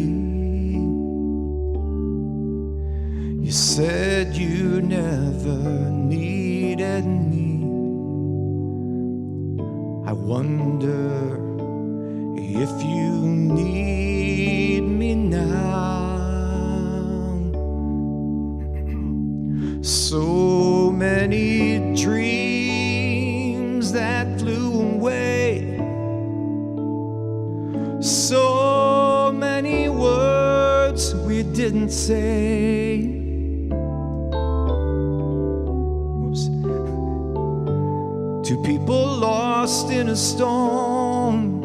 S1: You said you never needed me. I wonder if you need me now. So many dreams that flew away. So many words we didn't say. Two people lost in a storm,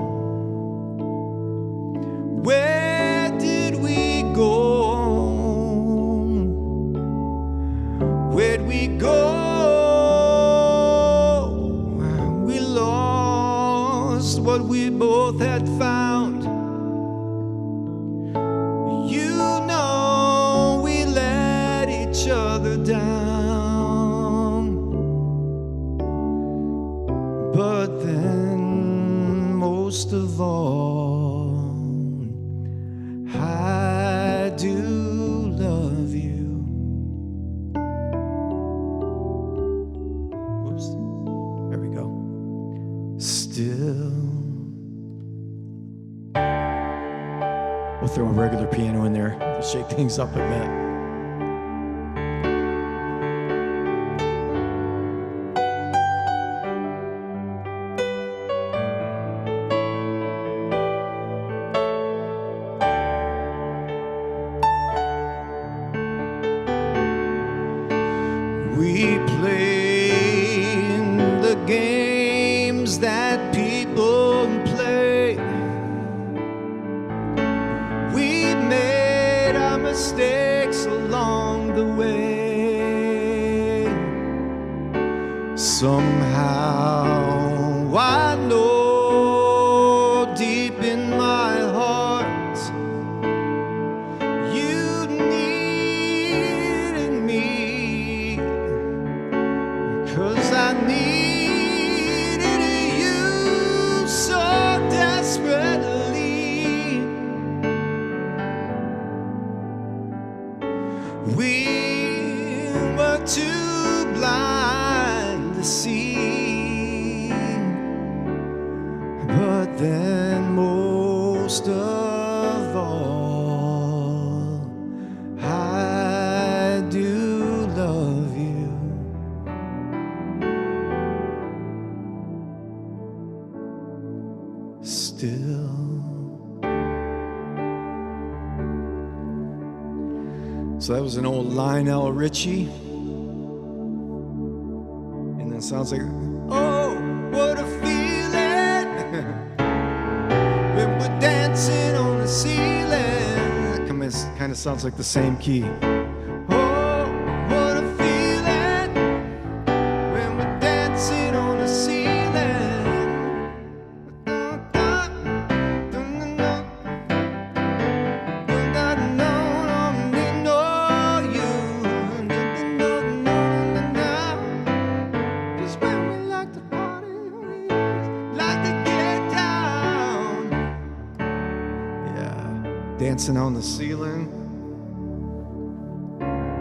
S1: throw a regular piano in there to shake things up a bit. We play the games that people play. We made our mistakes along the way. Somehow I know deep in my heart you needed me, 'cause I needed you so desperately. We were too blind to see, but then most of all, I do love you. Still. So that was an old Lionel Richie. And then it sounds like, oh, what a feeling when we're dancing on the ceiling. That kind of sounds like the same key. Oh, what a feeling when we're dancing on the ceiling. Dancing on the ceiling.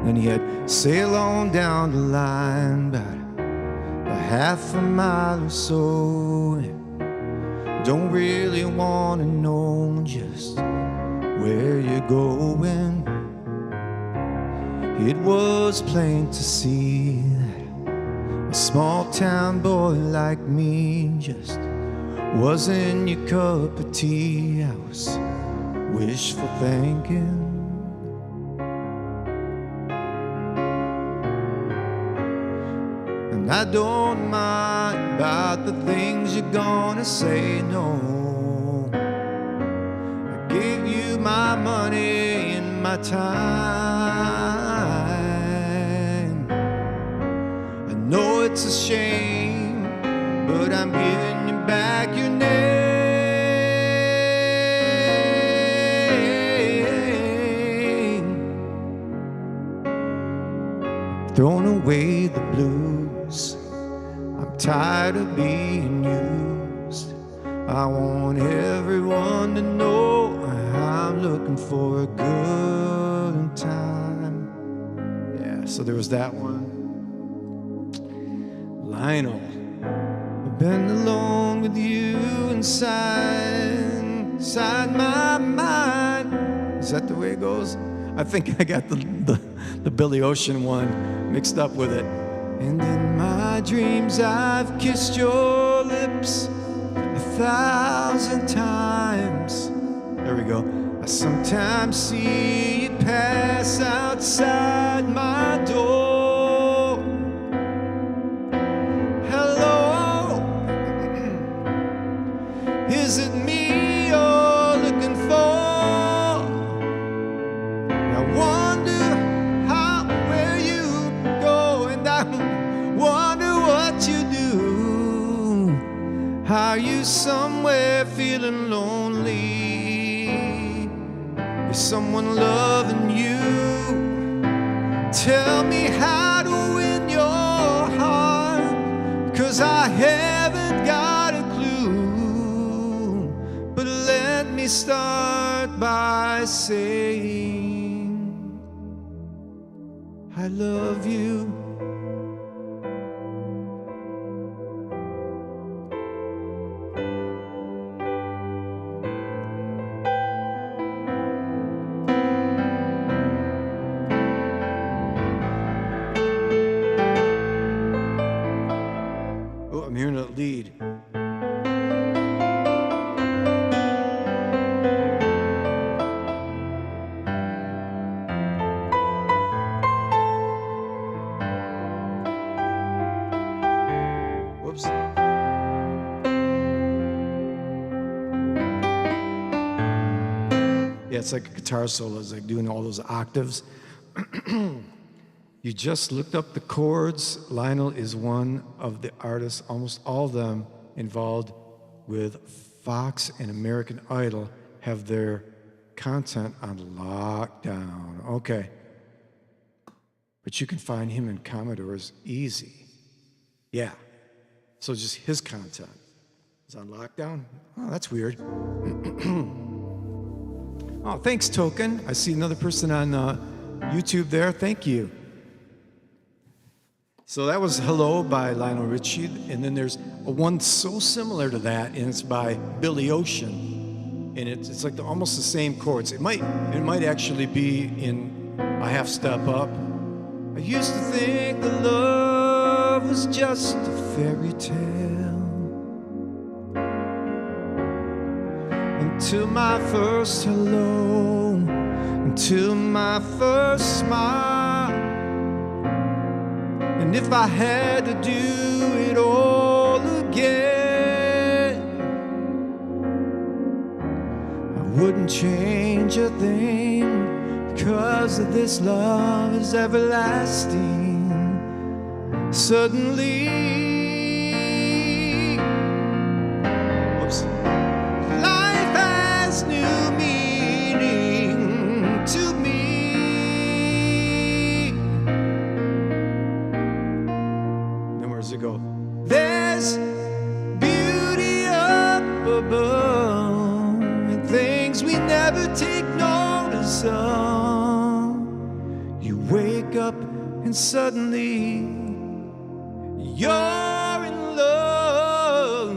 S1: Then he had sail on down the line about a half a mile or so. Don't really want to know just where you're going. It was plain to see that a small town boy like me just wasn't your cup of tea. I was wishful thinking. And I don't mind about the things you're gonna say, no. I gave you my money and my time. I know it's a shame, but I'm giving you back your name. Thrown away the blues. I'm tired of being used. I want everyone to know I'm looking for a good time. Yeah, so there was that one. Lionel, I've been alone with you inside my mind. Is that the way it goes? I think I got the Billy Ocean one mixed up with it. And in my dreams I've kissed your lips 1,000 times. There we go. I sometimes see you pass outside my door. Hello, is it me you're looking for? I wonder where you go, and I wonder what you do. Are you somewhere feeling lonely? Is someone loving you? Tell me how to win your heart, 'cause I haven't got a clue. But let me start by saying I love you. lead. Whoops. Yeah, it's like a guitar solo. It's like doing all those octaves. You just looked up the chords. Lionel is one of the artists, almost all of them involved with Fox and American Idol have their content on lockdown. Okay. But you can find him in Commodores easy. Yeah. So just his content is on lockdown? Oh, that's weird. Oh, thanks, Token. I see another person on YouTube there. Thank you. So that was Hello by Lionel Richie. And then there's a one so similar to that, and it's by Billy Ocean. And it's like almost the same chords. It might actually be in a half step up. I used to think that love was just a fairy tale, until my first hello, until my first smile. And if I had to do it all again, I wouldn't change a thing, because of this love is everlasting. Suddenly, whoops, life has new meaning to me. Then where does it go? There's beauty up above, and things we never take notice of. You wake up and suddenly you're in love.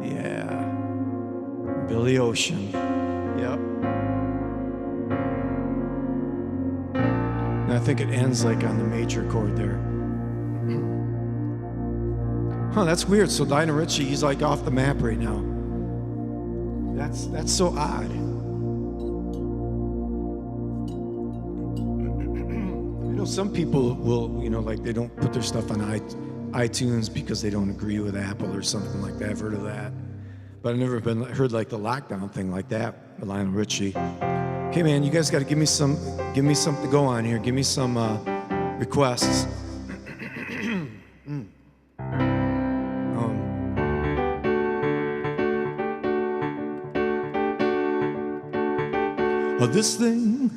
S1: Yeah. Billy Ocean. Yep. And I think it ends like on the major chord there. Huh, that's weird. So Lionel Richie, he's like off the map right now. That's so odd. Some people will, like they don't put their stuff on iTunes because they don't agree with Apple or something like that. I've heard of that. But I've never heard like the lockdown thing like that with Lionel Richie. Okay, man, you guys got to give me something to go on here. Give me some requests. This thing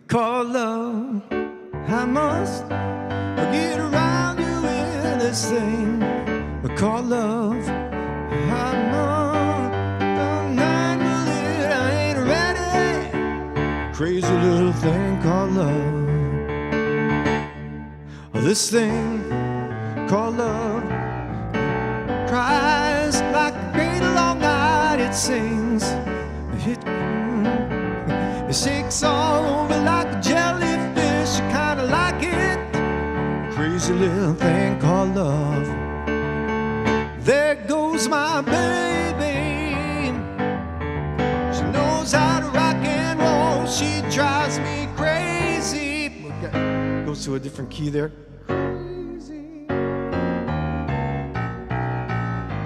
S1: called love, I must get around you with this thing called love. I must, don't mind it, I ain't ready. Crazy little thing called love. This thing called love cries like a great long night. It sings, it shakes all over like a jellyfish. You kinda like it. Crazy little thing called love. There goes my baby. She knows how to rock and roll. She drives me crazy. Goes to a different key there. Crazy.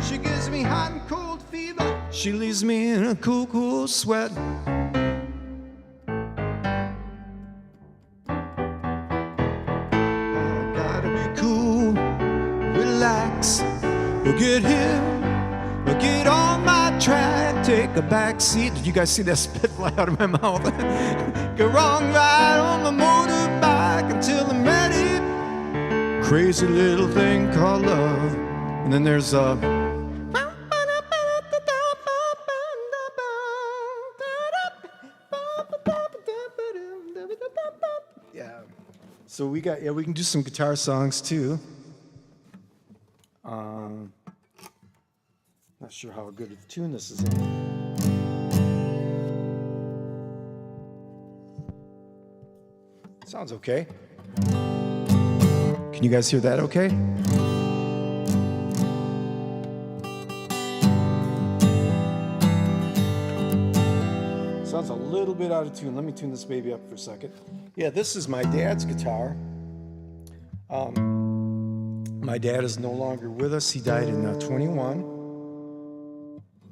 S1: She gives me hot and cold fever. She leaves me in a cool, cool sweat. We'll get here, we'll get on my track, take a back seat. Did you guys see that spit fly out of my mouth? Go wrong ride on my motorbike until I'm ready. Crazy little thing called love. And then there's yeah. So we can do some guitar songs too. Not sure how good of a tune this is in. Sounds okay. Can you guys hear that okay? Sounds a little bit out of tune. Let me tune this baby up for a second. Yeah, this is my dad's guitar. My dad is no longer with us. He died in 21.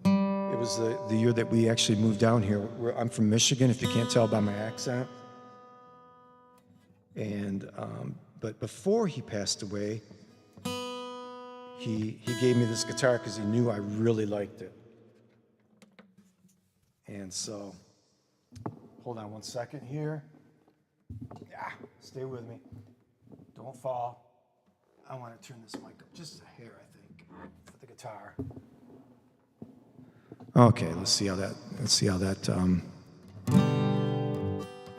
S1: It was the year that we actually moved down here. I'm from Michigan, if you can't tell by my accent. And but before he passed away, he gave me this guitar because he knew I really liked it. And so, hold on one second here. Yeah, stay with me. Don't fall. I want to turn this mic up just a hair, I think, for the guitar. Okay, let's see how that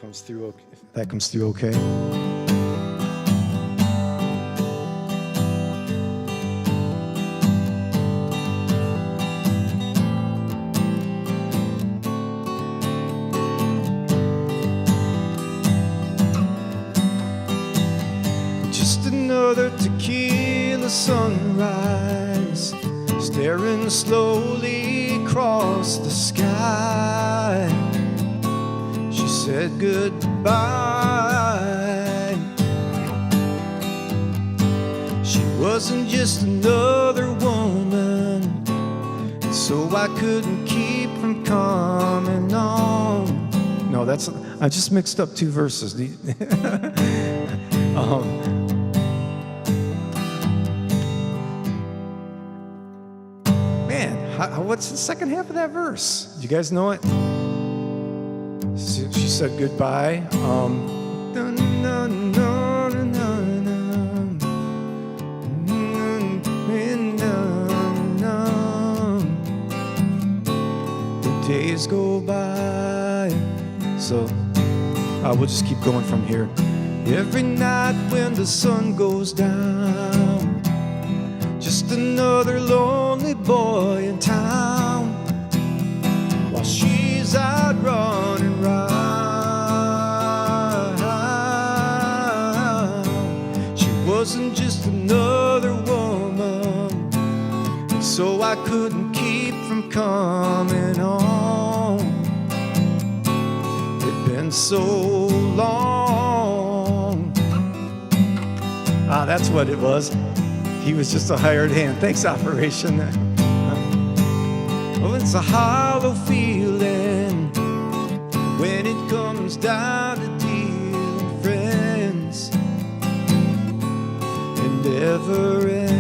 S1: comes through. If that comes through okay. Just another tequila sunrise, staring slowly across the sky. She said goodbye. She wasn't just another woman, and so I couldn't keep from coming on. No, I just mixed up two verses. What's the second half of that verse? Do you guys know it? She said goodbye. The days go by. So we'll just keep going from here. Every night when the sun goes down, just another lonely boy in town, while she's out running round. She wasn't just another woman, and so I couldn't keep from coming on. It'd been so long. That's what it was. He was just a hired hand. Thanks, Operation. Oh, it's a hollow feeling when it comes down to dealing friends. It never ends.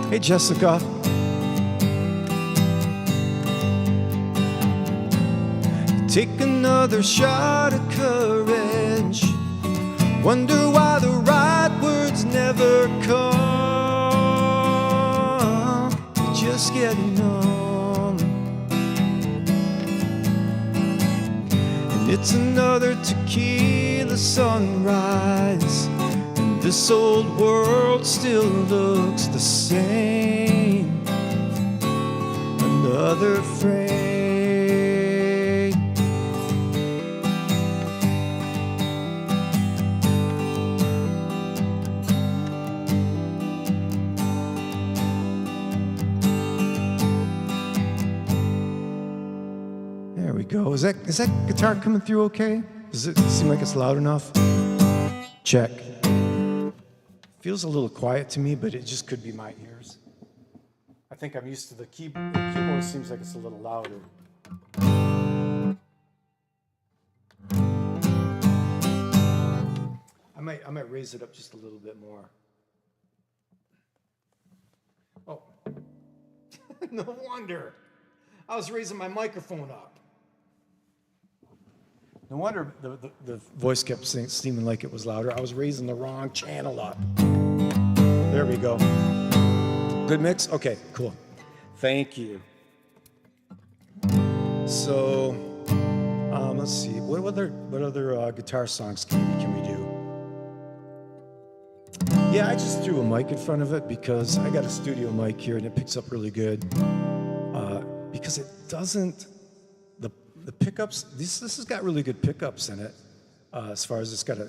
S1: Hey, Jessica. Take another shot of courage. Wonder why the right words never come. You're just getting numb. And it's another tequila sunrise, and this old world still looks the same. Another frame. There we go. Is that guitar coming through okay? Does it seem like it's loud enough? Check. Feels a little quiet to me, but it just could be my ears. I think I'm used to the keyboard. The keyboard seems like it's a little louder. I might raise it up just a little bit more. Oh, no wonder. I was raising my microphone up. No wonder the voice kept seeming like it was louder. I was raising the wrong channel up. There we go. Good mix? Okay, cool. Thank you. So, let's see. What other guitar songs can we do? Yeah, I just threw a mic in front of it because I got a studio mic here and it picks up really good. Because it doesn't, the pickups, this has got really good pickups in it. As far as it's got a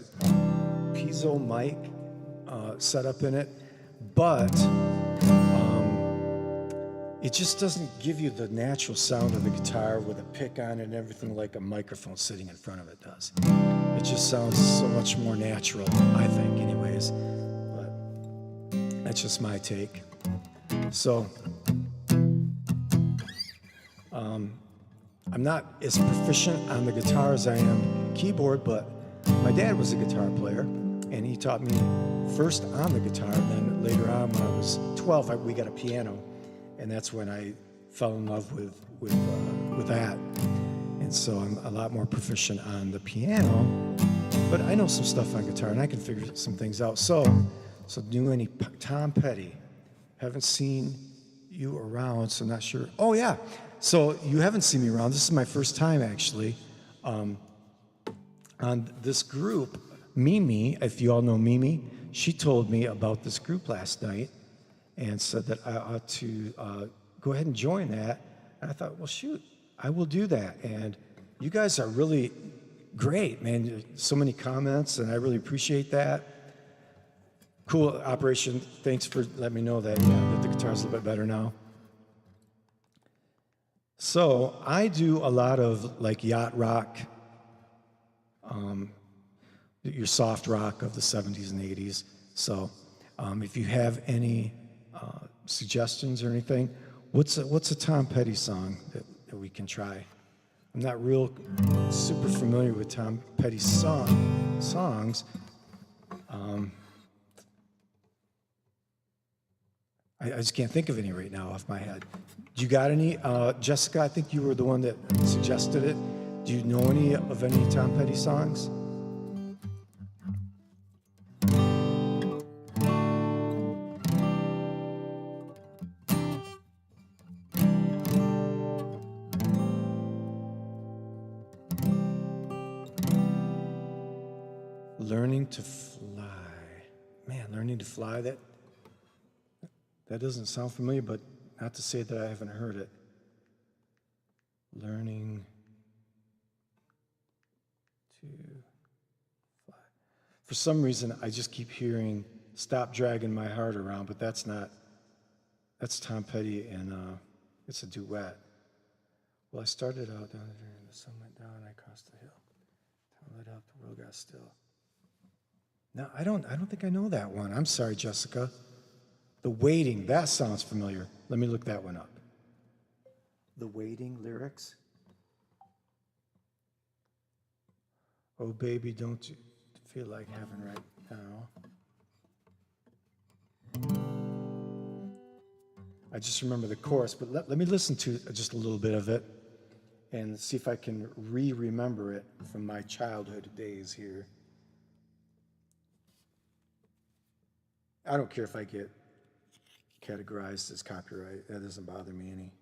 S1: piezo mic set up in it, but it just doesn't give you the natural sound of the guitar with a pick on it and everything like a microphone sitting in front of it does. It just sounds so much more natural, I think, anyways. But that's just my take. So, I'm not as proficient on the guitar as I am keyboard, but my dad was a guitar player, and he taught me first on the guitar, and then later on when I was 12, we got a piano, and that's when I fell in love with that. And so I'm a lot more proficient on the piano, but I know some stuff on guitar, and I can figure some things out. So do any Tom Petty? Haven't seen you around, so not sure. Oh yeah, so you haven't seen me around. This is my first time actually on this group. Mimi, if you all know Mimi, she told me about this group last night and said that I ought to go ahead and join that. And I thought, well, shoot, I will do that. And you guys are really great, man. So many comments, and I really appreciate that. Cool operation. Thanks for letting me know that, that the guitar's a little bit better now. So I do a lot of like yacht rock, your soft rock of the 70s and 80s. So if you have any suggestions or anything, what's a Tom Petty song that we can try? I'm not real super familiar with Tom Petty's songs. I just can't think of any right now off my head. Do you got any? Jessica, I think you were the one that suggested it. Do you know any Tom Petty songs? Learning to fly. Man, learning to fly, that doesn't sound familiar, but not to say that I haven't heard it. Learning to fly. For some reason, I just keep hearing "Stop Dragging My Heart Around," but that's Tom Petty, and it's a duet. Well, I started out down there, and the sun went down, and I crossed the hill. Time lit up, the world got still. No, I don't think I know that one. I'm sorry, Jessica. The Waiting, that sounds familiar. Let me look that one up. The Waiting lyrics. Oh, baby, don't you feel like heaven right now? I just remember the chorus, but let me listen to just a little bit of it and see if I can remember it from my childhood days here. I don't care if I get categorized as copyright. That doesn't bother me any.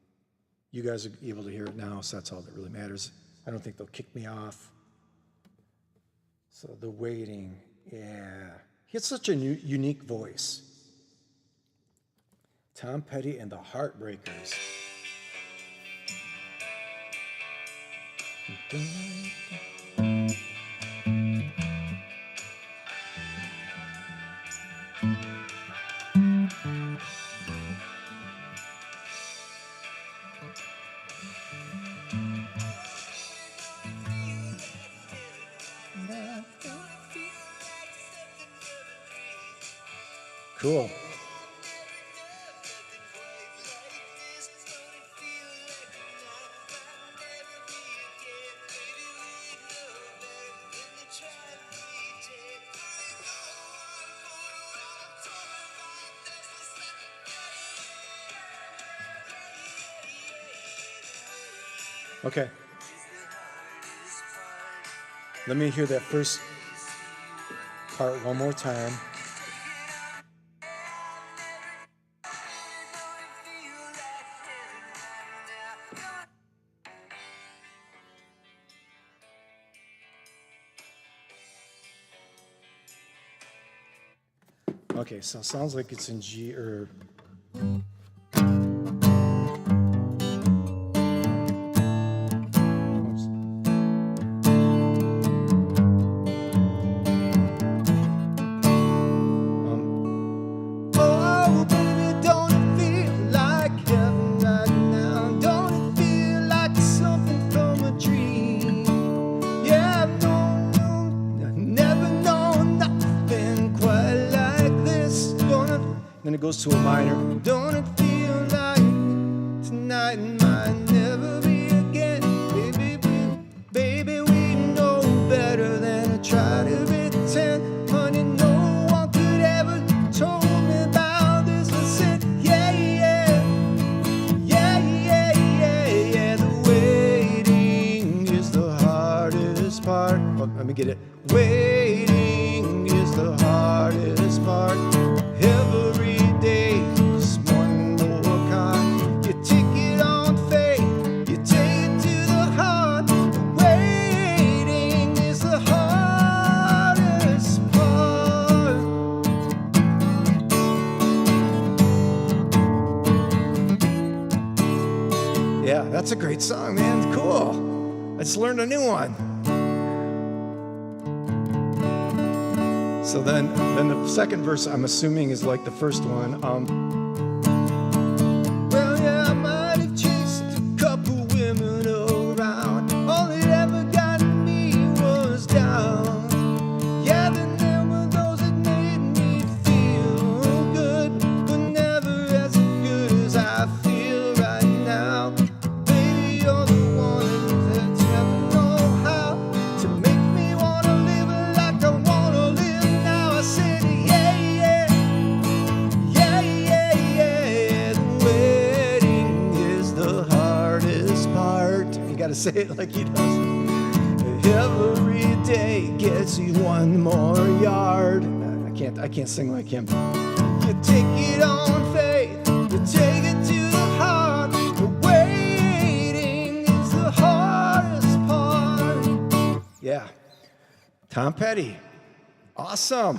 S1: You guys are able to hear it now, so that's all that really matters. I don't think they'll kick me off. So The Waiting, yeah. He has such a unique voice. Tom Petty and the Heartbreakers. Cool. Okay. Let me hear that first part one more time. Okay, so it sounds like it's in G or. Oops. Oh, baby, don't it feel like heaven right now? Don't it feel like something from a dream? Yeah, I've never known nothing quite like this. Then it goes to a minor. Don't it feel like tonight might never be again? Baby, we know better than to try to pretend. Honey, no one could ever told me about this. Listen, yeah. The waiting is the hardest part. Oh, let me get it. Waiting is the hardest part. Every day is one more kind. You take it on faith, you take it to the heart. The waiting is the hardest part. Yeah, that's a great song, man. Cool. I just learned a new one. So then the second verse, I'm assuming, is like the first one. Well, yeah, I might have chased a couple women around. All it ever got me was down. Yeah, then there were those that made me feel good, but never as good as I feel right now. Baby, you're the one that's never know how to make me wanna live like I wanna live. I said, yeah. The wedding is the hardest part. You gotta say it like he does. Every day gets you one more yard. I can't sing like him. You take it on faith, you take it to the heart. The waiting is the hardest part. Yeah. Tom Petty. Awesome.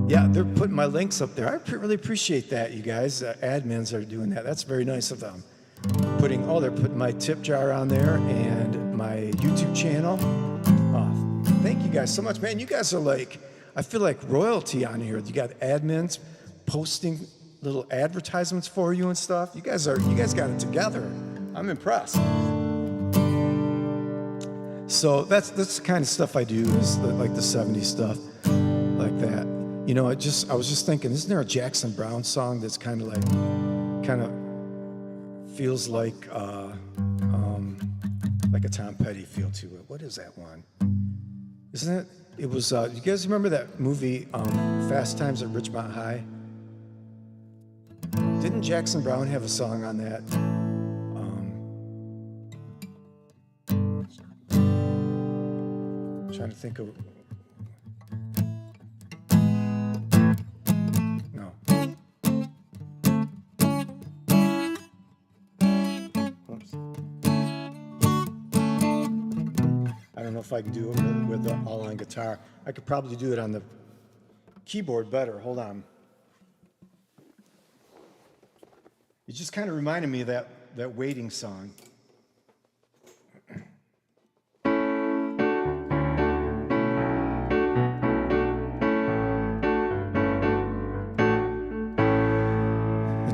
S1: Yeah, they're putting my links up there. I really appreciate that, you guys. Admins are doing that. That's very nice of them. They're putting my tip jar on there and my YouTube channel. Oh, thank you guys so much, man. You guys are like, I feel like royalty on here. You got admins posting little advertisements for you and stuff. You guys got it together. I'm impressed. So that's the kind of stuff I do, is like the 70s stuff, like that. You know, I was just thinking, isn't there a Jackson Browne song that's kind of feels like a Tom Petty feel to it? What is that one? Isn't it? It was. You guys remember that movie, Fast Times at Ridgemont High? Didn't Jackson Browne have a song on that? Trying to think of. No. Oops. I don't know if I can do it with the all on guitar. I could probably do it on the keyboard better. Hold on. It just kind of reminded me of that waiting song.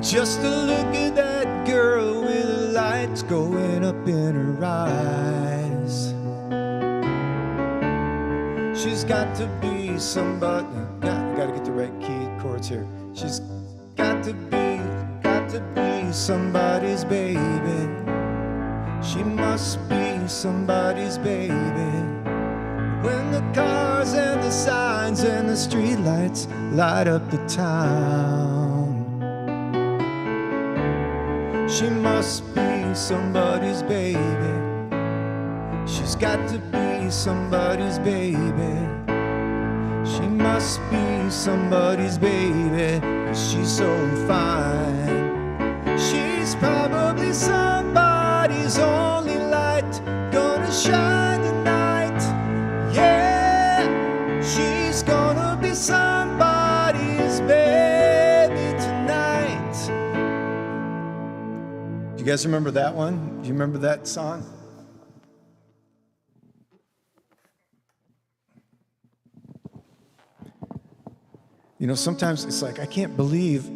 S1: Just to look at that girl with the lights going up in her eyes. She's got to be somebody. Got to get the right key chords here. She's got to be somebody's baby. She must be somebody's baby. When the cars and the signs and the streetlights light up the town. She must be somebody's baby. She's got to be somebody's baby. She must be somebody's baby, 'cause she's so fine. She's probably somebody's only light gonna shine. guys remember that one? Do you remember that song? You know, sometimes it's like, I can't believe,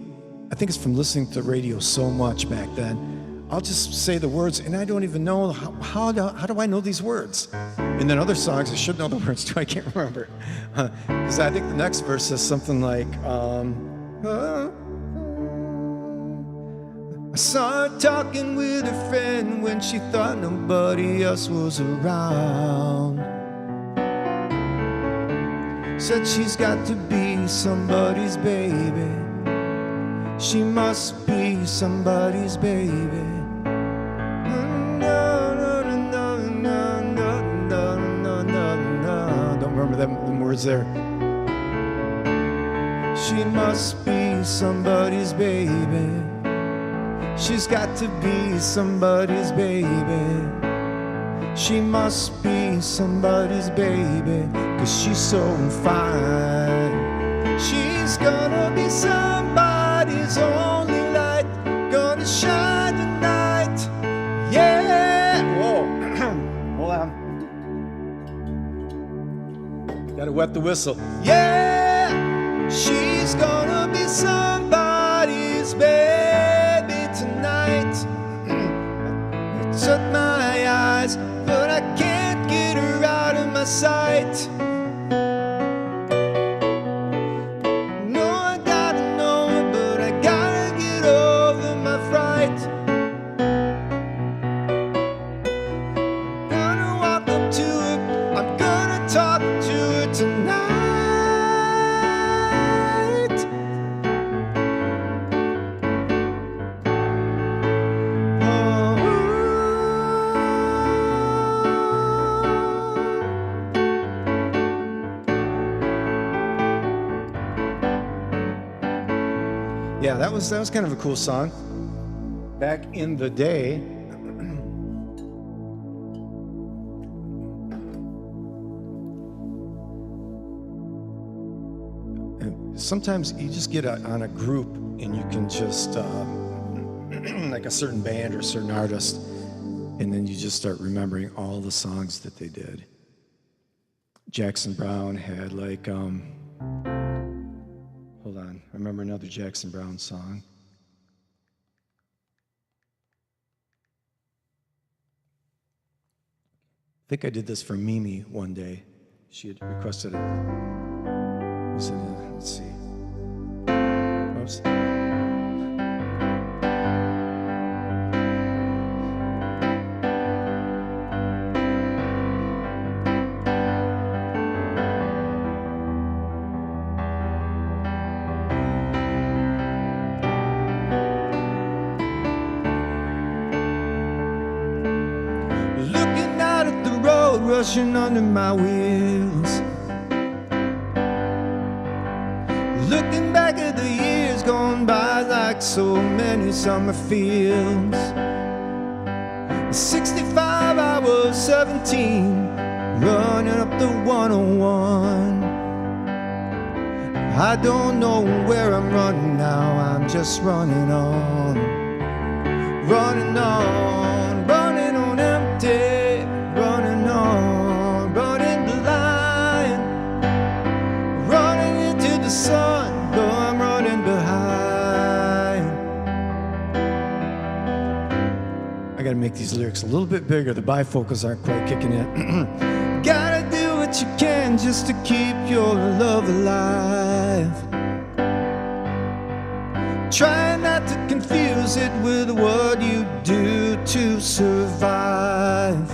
S1: I think it's from listening to radio so much back then. I'll just say the words and I don't even know how do I know these words? And then other songs I should know the words too, I can't remember. Because I think the next verse says something like, I saw her talking with a friend when she thought nobody else was around. Said she's got to be somebody's baby. She must be somebody's baby. Don't remember them words there. She must be somebody's baby. She's got to be somebody's baby. She must be somebody's baby, 'cause she's so fine. She's gonna be somebody's only light, gonna shine tonight. Yeah. Whoa. Hold on. Gotta wet the whistle. Yeah. She's gonna be somebody's baby tonight. It took my eyes, but I can't get her out of my sight. No, I gotta know her, but I gotta get over my fright. I'm gonna walk up to her, I'm gonna talk to her tonight. Yeah, that was kind of a cool song. Back in the day, sometimes you just get on a group and you can just like a certain band or a certain artist, and then you just start remembering all the songs that they did. Jackson Browne had like hold on, I remember another Jackson Browne song. I think I did this for Mimi one day. She had requested it. Was it let's see. Oops. Rushing under my wheels, looking back at the years gone by like so many summer fields. At 65 I was 17, running up the 101. I don't know where I'm running now, I'm just running on, running on, running on empty. Running on, running blind, running into the sun, though I'm running behind. I gotta make these lyrics a little bit bigger, the bifocals aren't quite kicking in. Gotta do what you can just to keep your love alive. Try not to confuse it with what you do to survive.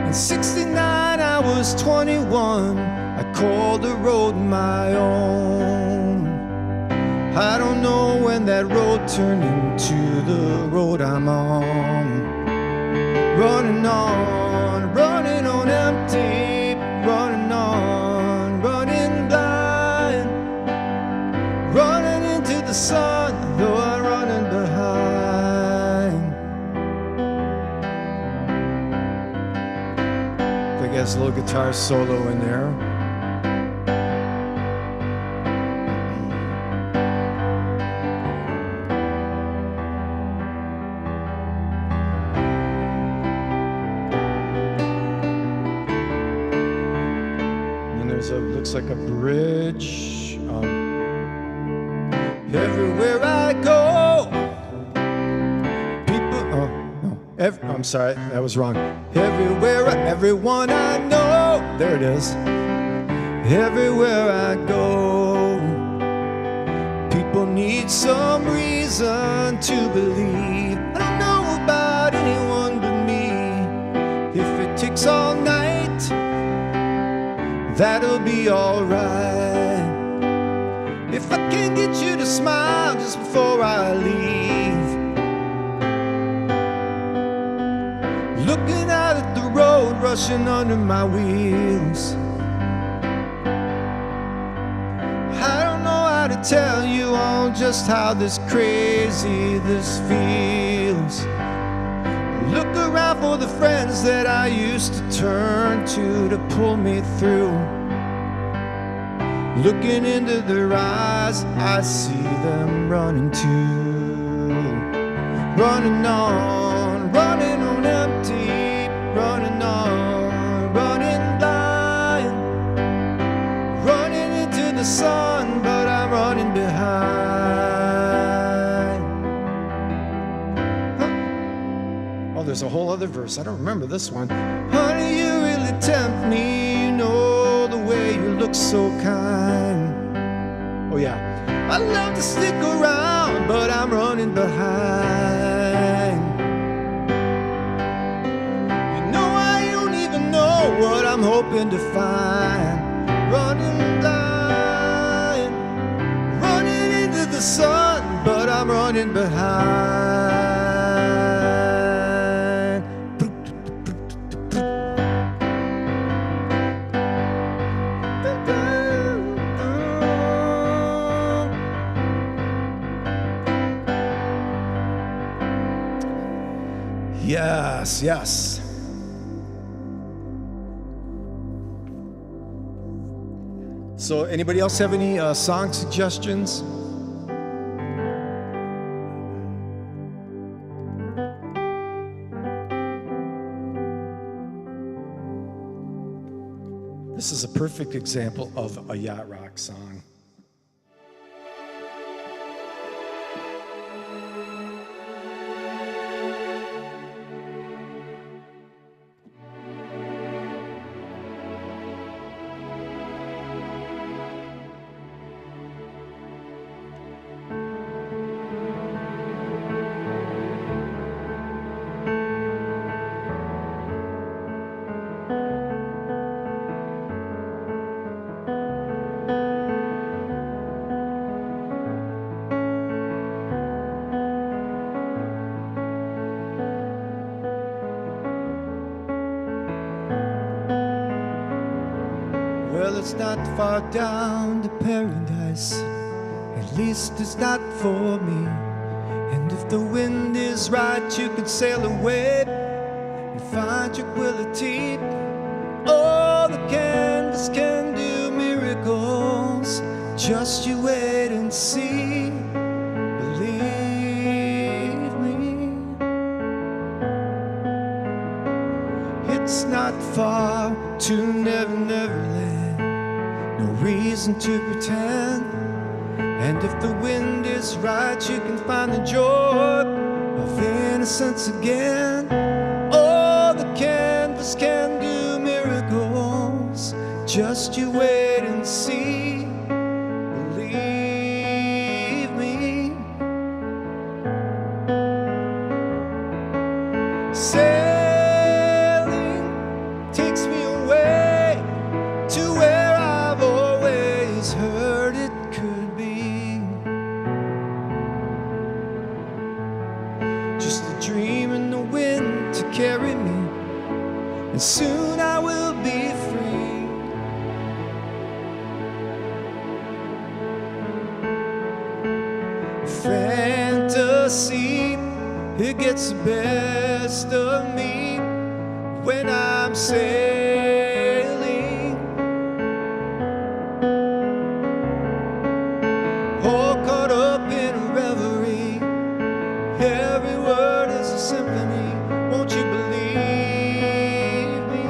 S1: In 69 I was 21, I called the road my own. I don't know when that road turned into the road I'm on. Running on empty, running on, running blind, running into the sun, though I'm running behind. I think there's a little guitar solo in there. looks like a bridge. Everywhere I go, people. Oh no, I'm sorry, that was wrong. Everyone I know. There it is. Everywhere I go, people need some reason to believe. I don't know about anyone but me. If it takes all night, that'll be alright. If I can get you to smile just before I leave. Looking out at the road rushing under my wheels. I don't know how to tell you all just how this crazy this feels. Look around for the friends that I used to turn to pull me through. Looking into their eyes, I see them running too. Running on empty, running on, running blind. Running into the sun, but I'm running behind. Huh? Oh, there's a whole other verse. I don't remember this one. Honey, you really tempt me, you know the way you look so kind. Oh yeah, I love to stick around, but I'm running behind. You know I don't even know what I'm hoping to find. Running blind, running into the sun, but I'm running behind. Yes, yes. So, anybody else have any song suggestions? This is a perfect example of a yacht rock song. Well, it's not far down to paradise, at least it's not for me. And if the wind is right, you could sail away and find tranquility. Oh, the canvas can do miracles, just you wait and see. Believe me, it's not far to Never Never Land. No reason to pretend. And if the wind is right, you can find the joy of innocence again. Oh, the canvas can do miracles, just you wait and see. Believe me. Sailing takes me away to where I've always heard it could be. Just a dream in the wind to carry me, and soon I will be free. Fantasy, it gets the best of me when I'm sailing. All caught up in a reverie. Every word is a symphony. Won't you believe me?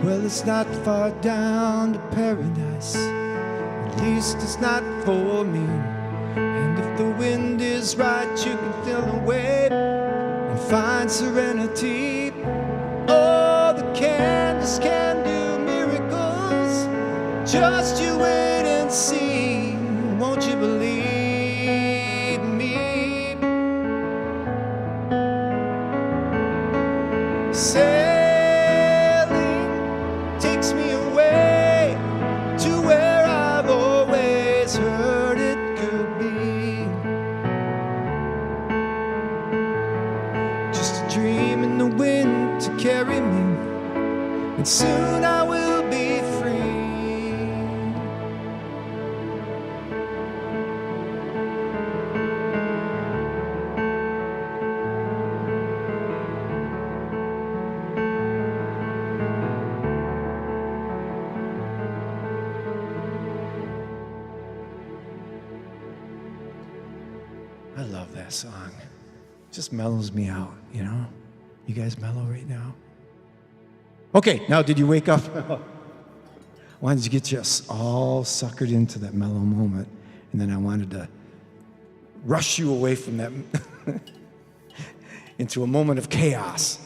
S1: Well, it's not far down to paradise, at least it's not for me. And if the wind is right, you can feel the wave and find serenity. Oh, the candles can do miracles. Just you wait and see. Won't you believe me? Sailing takes me away to where I've always heard it could be. Just a dream in the wind to carry me, and soon I will be free. I love that song. It just mellows me out, you know? You guys mellow right now? Okay, now did you wake up? I wanted to get you all suckered into that mellow moment, and then I wanted to rush you away from that into a moment of chaos.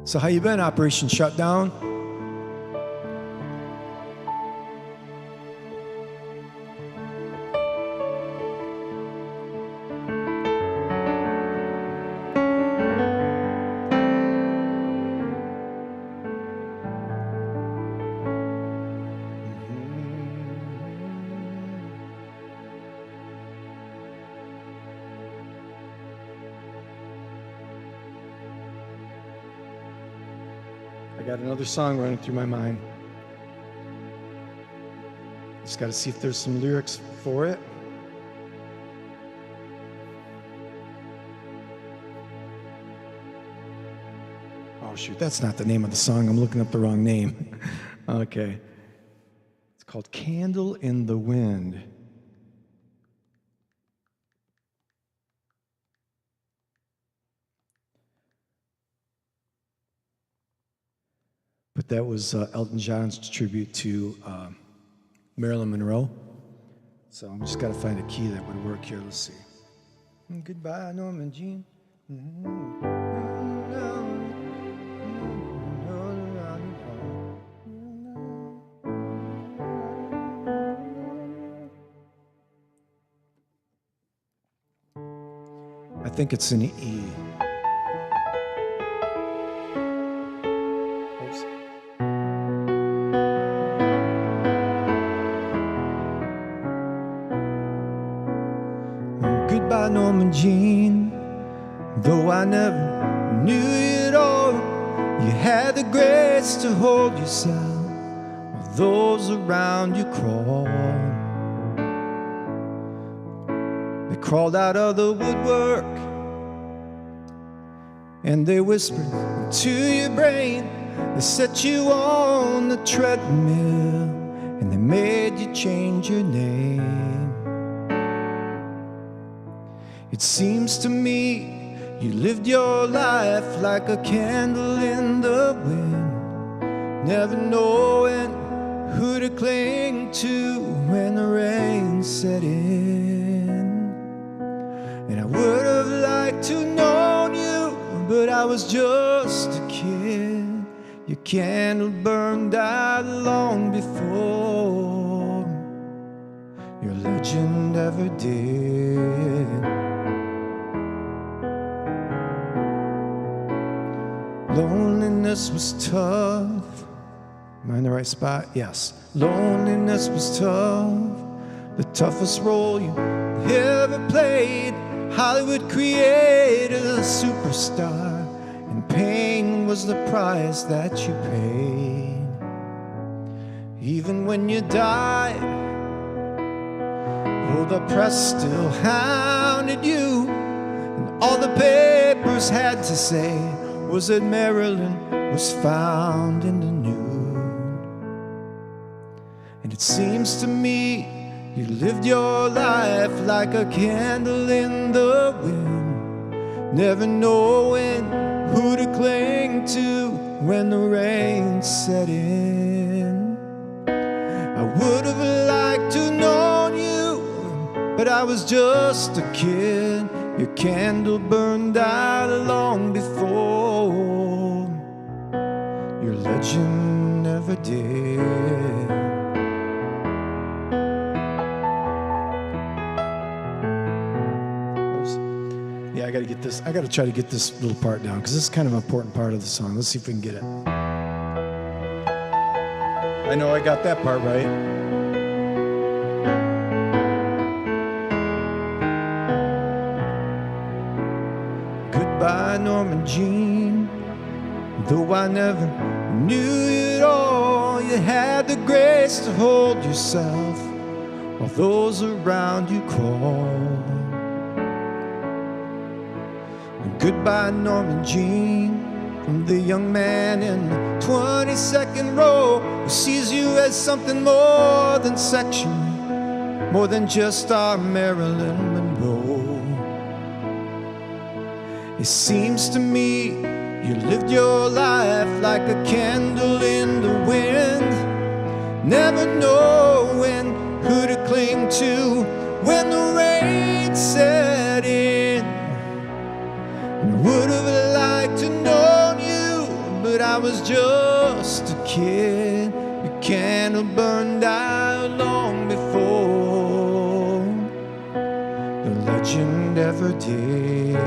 S1: So how you been, Operation Shutdown? I got another song running through my mind. Just got to see if there's some lyrics for it. Oh, shoot, that's not the name of the song. I'm looking up the wrong name. Okay. It's called Candle in the Wind. But that was Elton John's tribute to Marilyn Monroe. So I'm just got to find a key that would work here. Let's see. Goodbye, Norman Jean. I think it's an E. Oops. Goodbye, Norman Jean. Though I never knew you at all, you had the grace to hold yourself while those around you crawled. They crawled out of the woodwork and they whispered into your brain. They set you on the treadmill and they made you change your name. It seems to me you lived your life like a candle in the wind, never knowing who to cling to when the rain set in. And I would have liked to known you, but I was just a kid. Your candle burned out long before your legend ever did. Loneliness was tough. Am I in the right spot? Yes. Loneliness was tough. The toughest role you ever played. Hollywood created a superstar, and pain was the price that you paid. Even when you died, oh, the press still hounded you, and all the papers had to say was that Marilyn was found in the nude. And it seems to me you lived your life like a candle in the wind, never knowing who to cling to when the rain set in. I would have liked to known you, but I was just a kid. Your candle burned out long before your legend never did. Yeah, I gotta get this. I gotta try to get this little part down because this is kind of an important part of the song. Let's see if we can get it. I know I got that part right. Goodbye, Norman Jean. Though I never knew you at all, you had the grace to hold yourself while those around you crawled. Goodbye, Norman Jean, from the young man in the 22nd row who sees you as something more than sexual, more than just our Marilyn Monroe. It seems to me you lived your life like a candle in the wind, never knowing who to cling to when the rain set in. Would have liked to know you, but I was just a kid. Your candle burned out long before the legend ever did.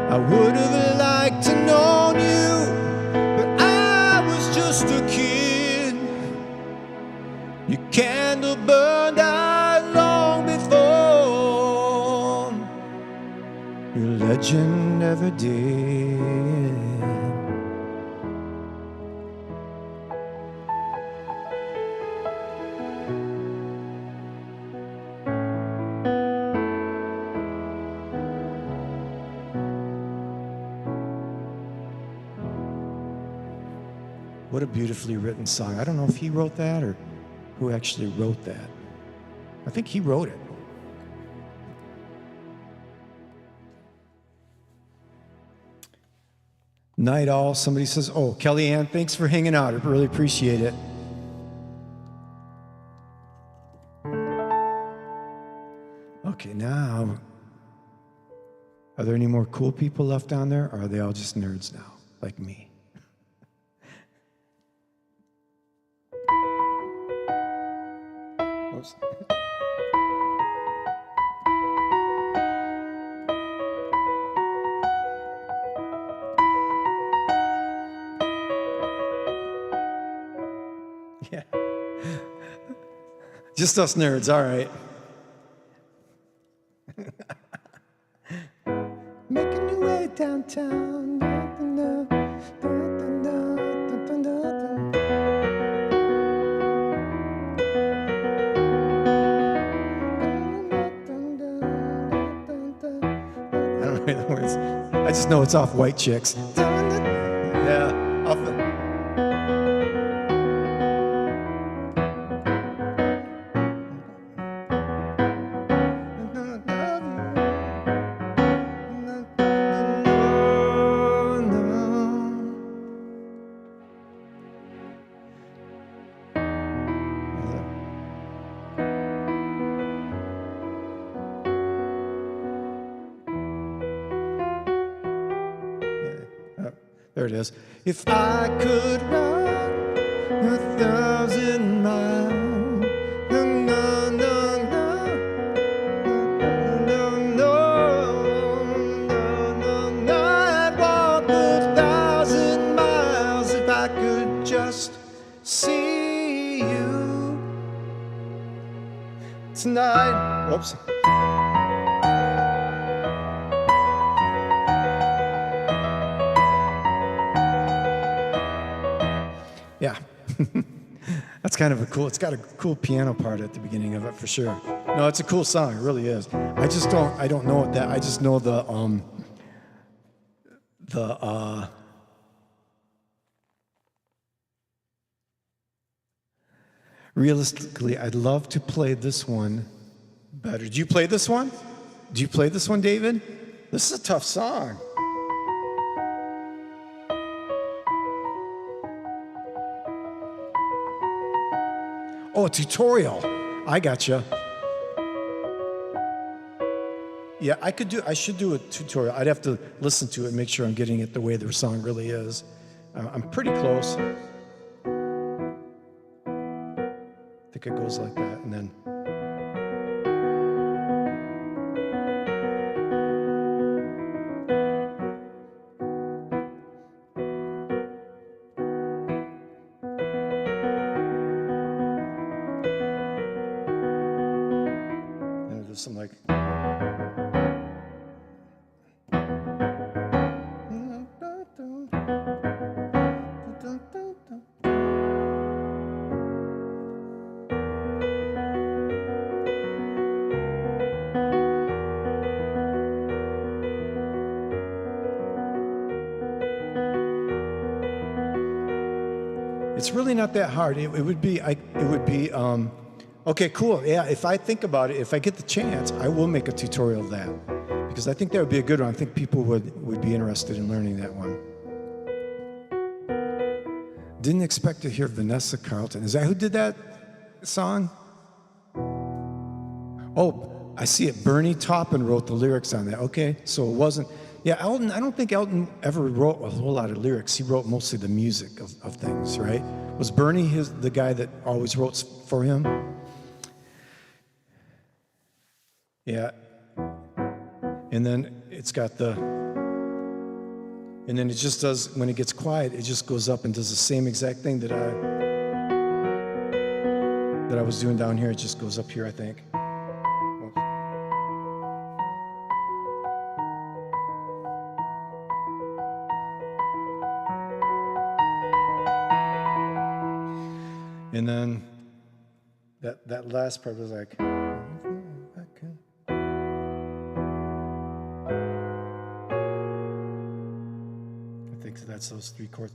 S1: I would have liked to know you, but I was just a kid. Your candle burned out long before your legend never did. What a beautifully written song. I don't know if he wrote that or who actually wrote that. I think he wrote it. Night all. Somebody says, oh, Kellyanne, thanks for hanging out. I really appreciate it. Okay, now, are there any more cool people left down there, or are they all just nerds now, like me? Oops. Yeah. Just us nerds, all right. Making your way downtown. I don't know the words. I just know it's off White Chicks. Yeah, off the... There it is. If I could run 1,000 miles, no, no, no, no, no, no, I'd walk 1,000 miles if I could just see you tonight. Whoops. Yeah, that's kind of a cool, it's got a cool piano part at the beginning of it for sure. No, it's a cool song, it really is. I don't know what that, I just know realistically, I'd love to play this one better. Did you play this one? Do you play this one, David? This is a tough song. Oh, a tutorial. I gotcha. Yeah, I should do a tutorial. I'd have to listen to it and make sure I'm getting it the way the song really is. I'm pretty close. I think it goes like that, and then. And there's some like. It's really not that hard. It would be. Okay, cool. Yeah, if I think about it, if I get the chance, I will make a tutorial of that because I think that would be a good one. I think people would be interested in learning that one. Didn't expect to hear Vanessa Carlton. Is that who did that song? Oh, I see it. Bernie Taupin wrote the lyrics on that. Okay, so it wasn't. Yeah, Elton, I don't think Elton ever wrote a whole lot of lyrics. He wrote mostly the music of things, right? Was Bernie the guy that always wrote for him? Yeah. And then it's got and then it just does, when it gets quiet, it just goes up and does the same exact thing that I was doing down here. It just goes up here, I think. And then that last part was like, I think that's those three chords.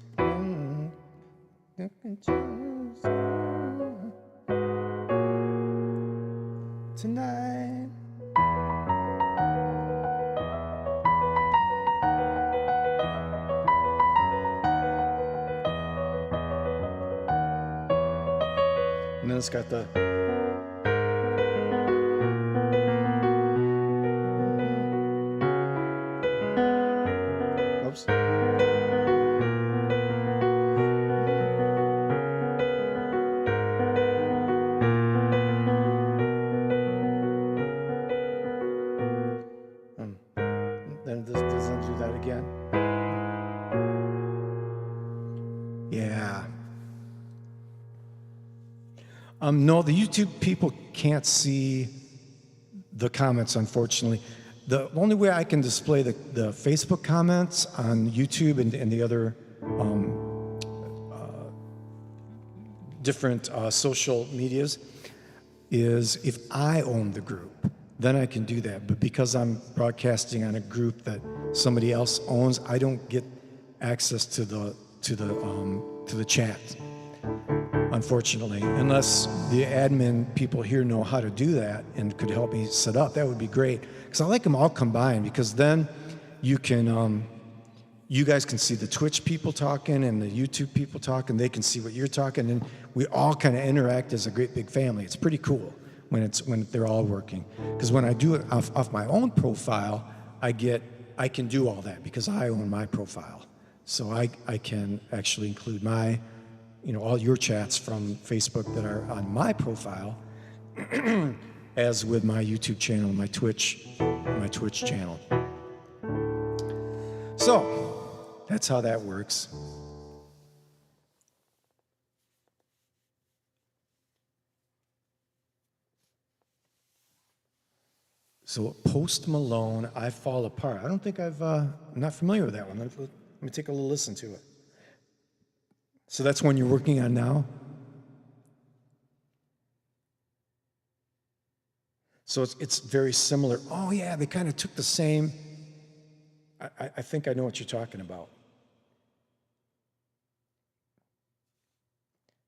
S1: Tonight. And then it's got the. Oops. Then it doesn't do that again. Yeah. No, the YouTube people can't see the comments, unfortunately. The only way I can display the Facebook comments on YouTube and the other different social medias is if I own the group, then I can do that. But because I'm broadcasting on a group that somebody else owns, I don't get access to the chat, unfortunately, unless the admin people here know how to do that and could help me set up. That would be great, because I like them all combined, because then you can, you guys can see the Twitch people talking and the YouTube people talking. They can see what you're talking, and we all kind of interact as a great big family. It's pretty cool when they're all working. Because when I do it off my own profile, I can do all that because I own my profile. So I can actually include my, all your chats from Facebook that are on my profile, as with my YouTube channel, my Twitch channel. So that's how that works. So Post Malone, I Fall Apart. I don't think I'm not familiar with that one. Let me take a little listen to it. So that's one you're working on now? So it's very similar. Oh yeah, they kind of took the same. I think I know what you're talking about.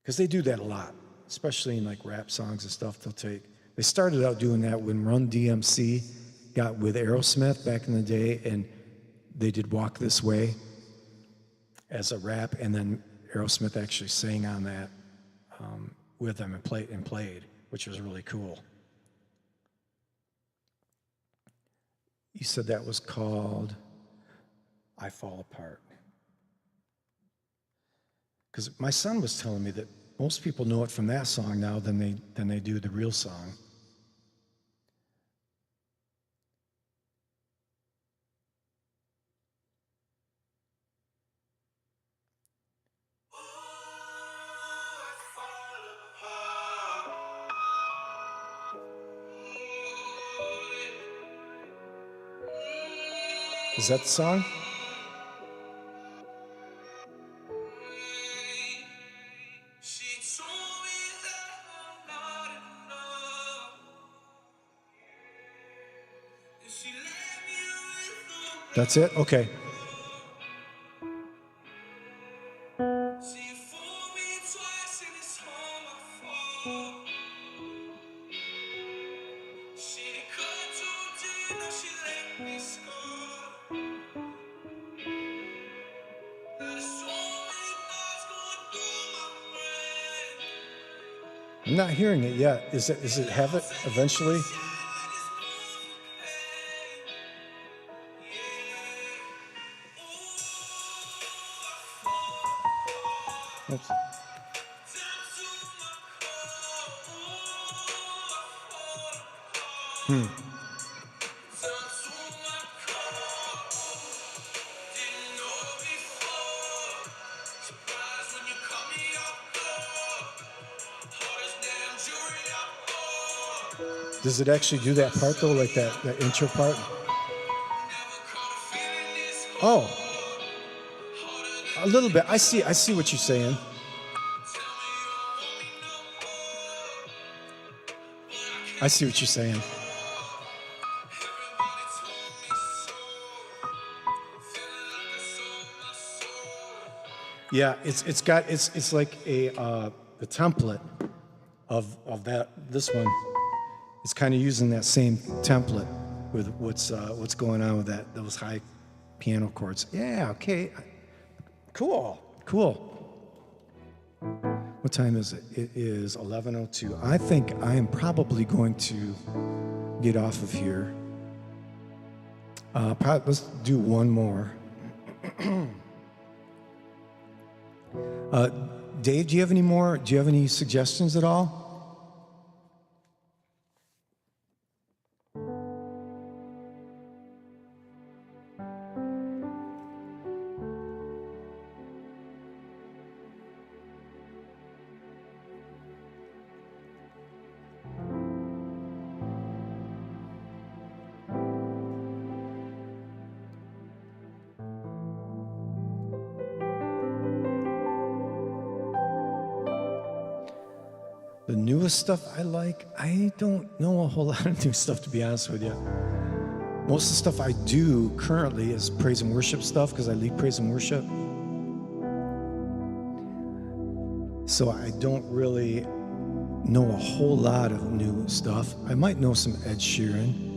S1: Because they do that a lot, especially in like rap songs and stuff. They started out doing that when Run DMC got with Aerosmith back in the day, and they did Walk This Way as a rap, and then Aerosmith actually sang on that with them and played, which was really cool. You said that was called I Fall Apart. Because my son was telling me that most people know it from that song now than they do the real song. Is that the song?
S2: She told me that I'm not enough, and she left me with
S1: That's it? Okay.
S2: she fooled me twice and it's all my fault. She cut too deep, now she let me score. There's so many thoughts going through my brain.
S1: I'm not hearing it yet. Is it have it eventually? Oops. Does it actually do that part though, like that intro part? Oh, a little bit. I see what you're saying. I see what you're saying. Yeah, it's like the template of this one. It's kind of using that same template with what's going on with those high piano chords. Yeah, okay. Cool. What time is it? It is 11:02. I think I am probably going to get off of here. Let's do one more. Dave, do you have any more? Do you have any suggestions at all? The newest stuff I like, I don't know a whole lot of new stuff, to be honest with you. Most of the stuff I do currently is praise and worship stuff because I lead praise and worship. So I don't really know a whole lot of new stuff. I might know some Ed Sheeran.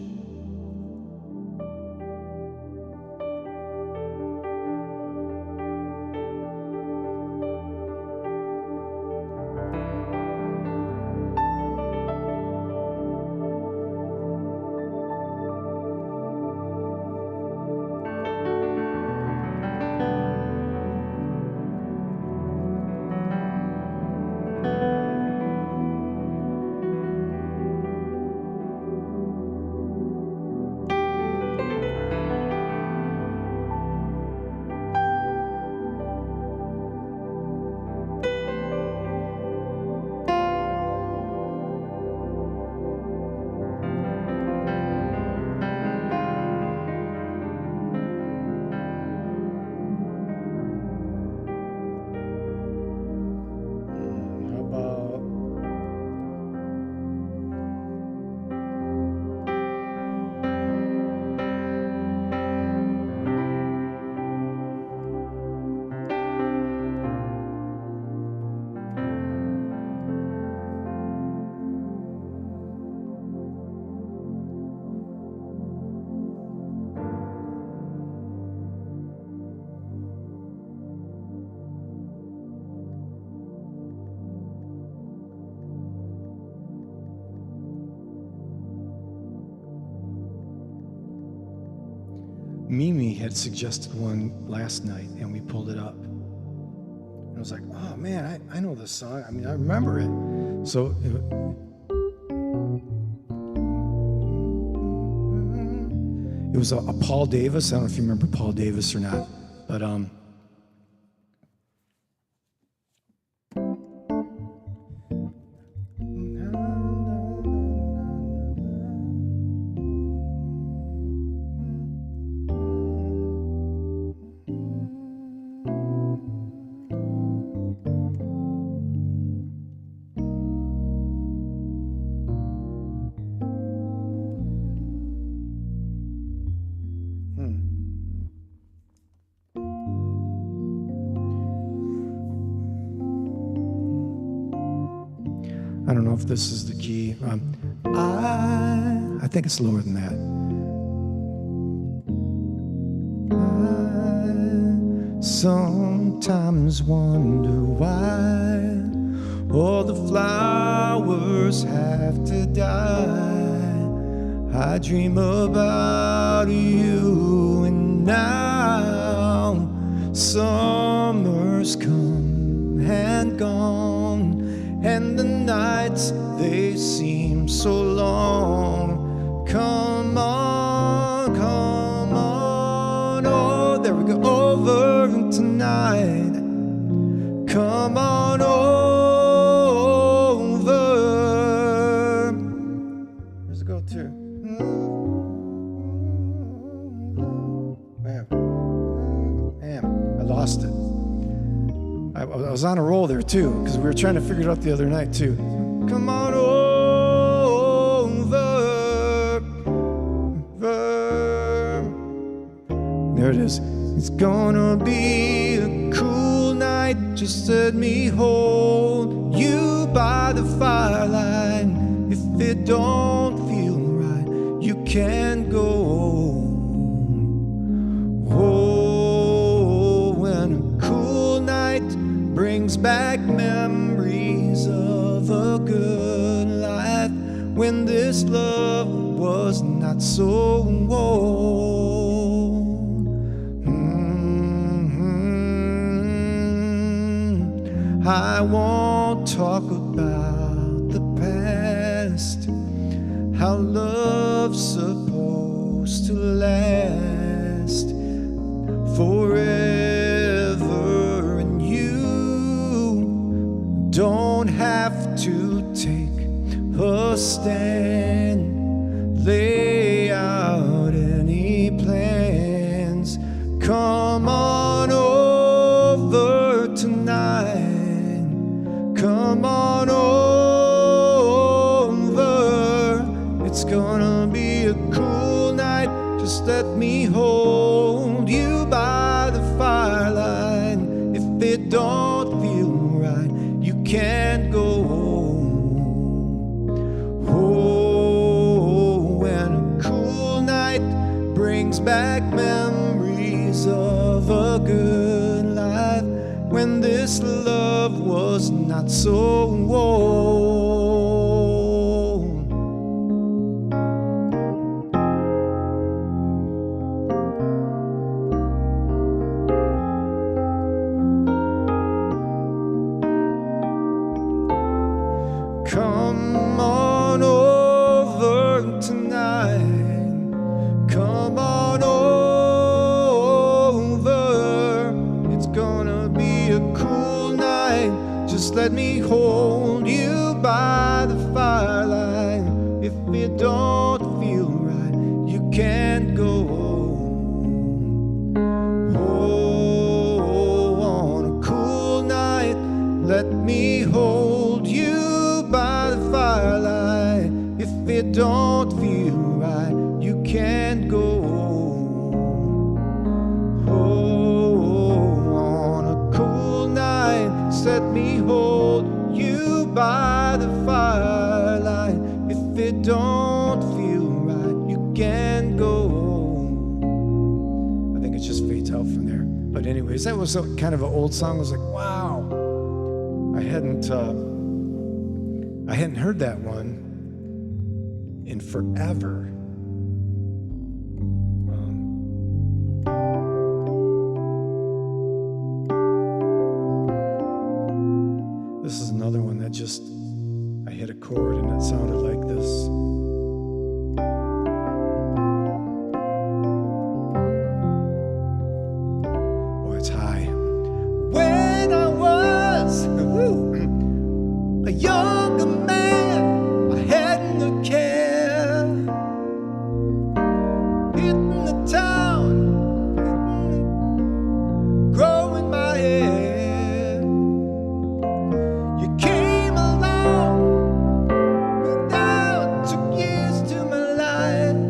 S1: Mimi had suggested one last night, and we pulled it up. And I was like, oh man, I know this song. I mean, I remember it. So it was a Paul Davis. I don't know if you remember Paul Davis or not, but I don't know if this is the key. I think it's lower than that. I sometimes wonder why all the flowers have to die. I dream about you, and now summer's come and gone, and the nights, they seem so long. Come on, oh, there we go, over tonight. Come on over. Where's it go to? Man, I lost it. I was on a roll there too, because we were trying to figure it out the other night too. Come on over. There it is. It's gonna be a cool night. Just let me hold you by the firelight. If it don't feel right, you can go. Oh, when a cool night brings back memories of a good life, when this love was not so old. I won't talk about the past, how love's supposed to last forever, and you don't have to take a stand, lay out any plans. Come on over tonight. Come on over. It's gonna be a cool night. Just let me hold you by the firelight. If it don't feel right, you can't go home. Oh, when a cool night brings back memories of a good life, when this love was not so old. Come on over tonight. Come on over. It's gonna be a cool night. Just let me hold you by the firelight. If it don't feel right, you can't go home. Oh, on a cool night, let me hold you by the firelight. If it don't feel right, you can't go home. Oh, on a cool night, let me hold you by the firelight. If it don't feel right, you can't go home. I think it just fades out from there. But anyways, that was kind of an old song. I was like, wow, I hadn't heard that one in forever. hitting the town, growing my hair. You came along, but now it took years to my life.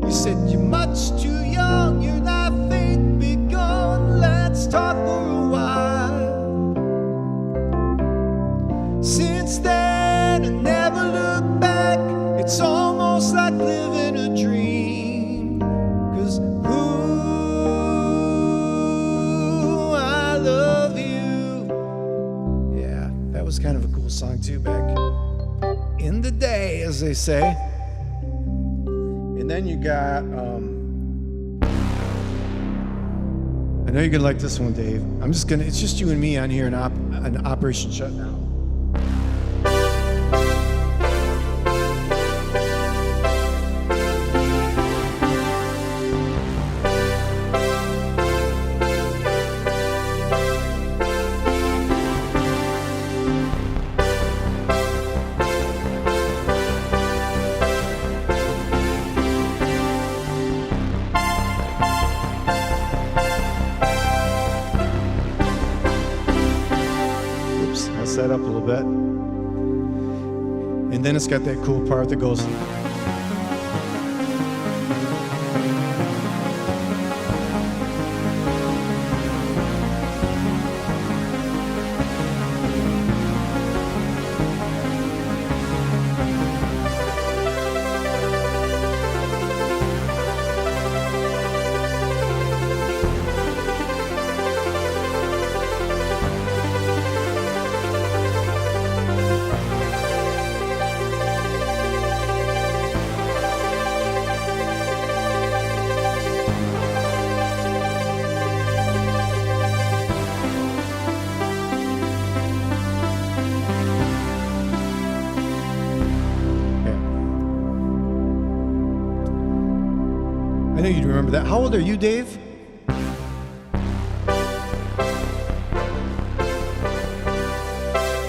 S1: You said you're much too young, your life ain't begun. Let's talk for a while. Since then, I never look back. It's almost like living a dream. 'Cause ooh, I love you. Yeah, that was kind of a cool song too back in the day, as they say. And then you got, I know you're gonna like this one, Dave. It's just you and me on here in Operation Shutdown. That up a little bit, and then it's got that cool part that goes. I know you'd remember that. How old are you, Dave?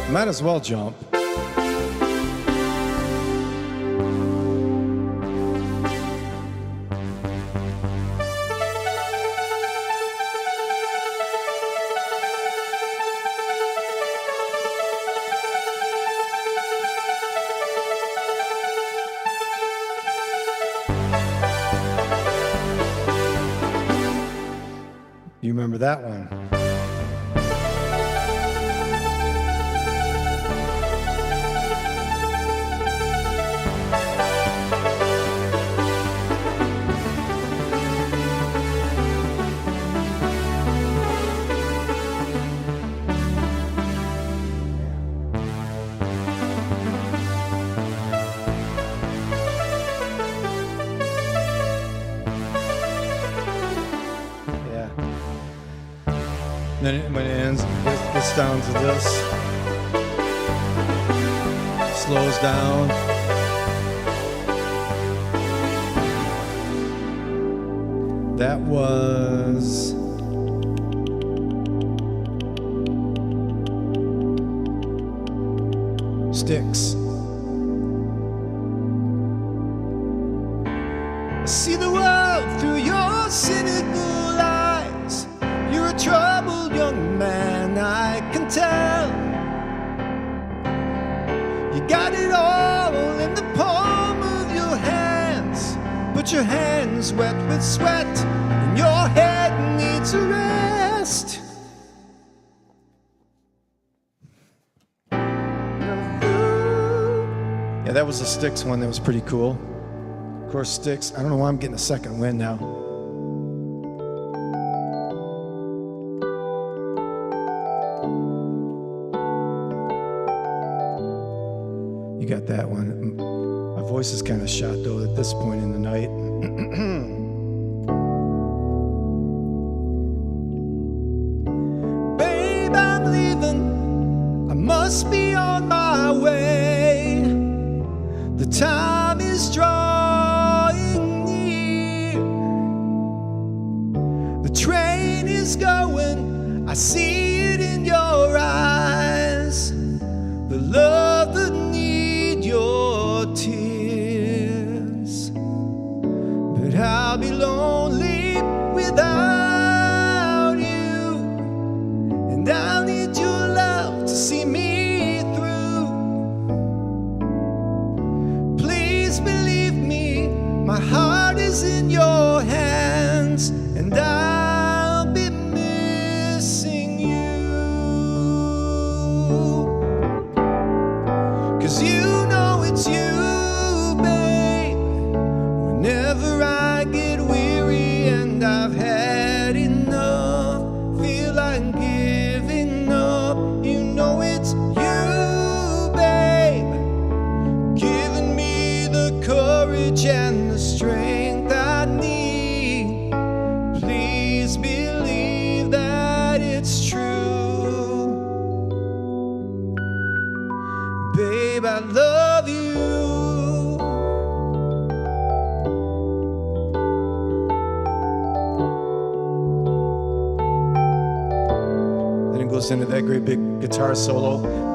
S1: Might as well jump. You remember that one? Then when it ends, it gets down to this. Slows down. That was Sticks. I see the world through your cynical eyes. You're a troubled young man, I can tell. You got it all in the palm of your hands, but your hands wet with sweat, and your head needs a rest. Yeah, that was the Styx one. That was pretty cool. Of course, Styx. I don't know why I'm getting a second wind now. You got that one. My voice is kind of shot though at this point in the night. Babe, I'm leaving. I must be on my way. The time is drawing near. The train is going. I see it in your eyes. The love that need your tears. I'll be lonely without you, and I'll need your love to see me through. Please believe me, my heart is in your hands, and I'll be missing you. 'Cause you know it's you, babe. Whenever I get weary and I've had enough, feel like giving up, you know it's you, babe, giving me the courage and the strength I need. Please believe that it's true. Babe, I love you. Then it goes into that great big guitar solo.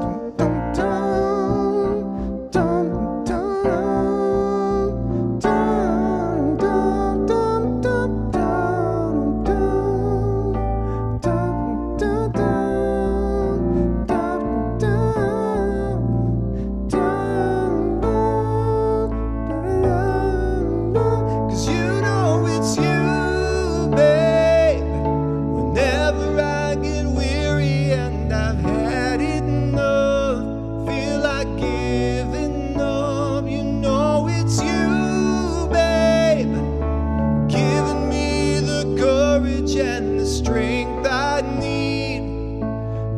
S1: And the strength I need.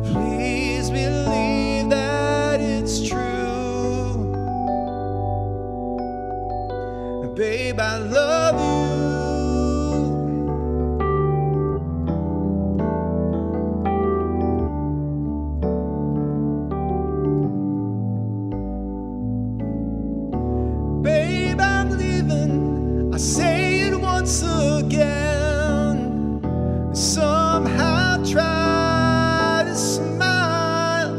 S1: Please believe that it's true. Babe, I love you. Babe, I'm leaving. I say it once again. Somehow try to smile.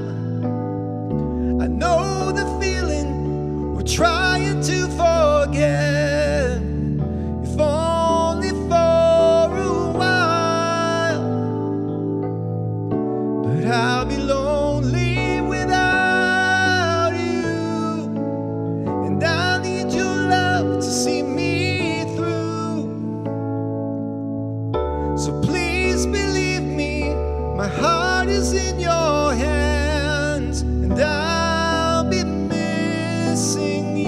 S1: I know the feeling we're trying to forget, if only for a while. But I'll be lonely without you, and I need your love to see me through. So please believe me, my heart is in your hands, and I'll be missing you.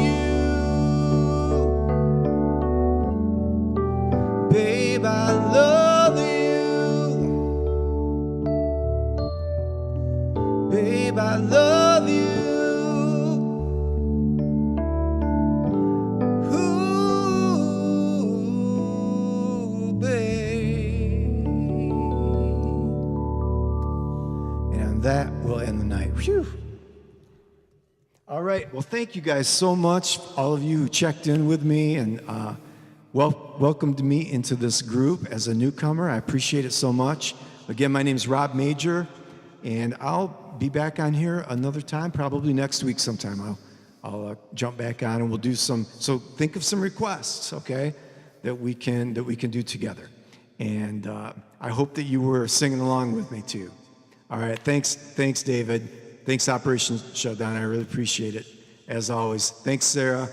S1: Babe, I love you. Babe, I love you. Ooh, babe. And that will end the night. Whew. All right. Well, thank you guys so much, all of you who checked in with me and welcomed me into this group as a newcomer. I appreciate it so much. Again, my name is Rob Major, and I'll be back on here another time, probably next week sometime. I'll jump back on and we'll do some. So think of some requests, okay, that we can do together. And I hope that you were singing along with me too. All right, thanks, David. Thanks, Operation Shutdown. I really appreciate it, as always. Thanks, Sarah.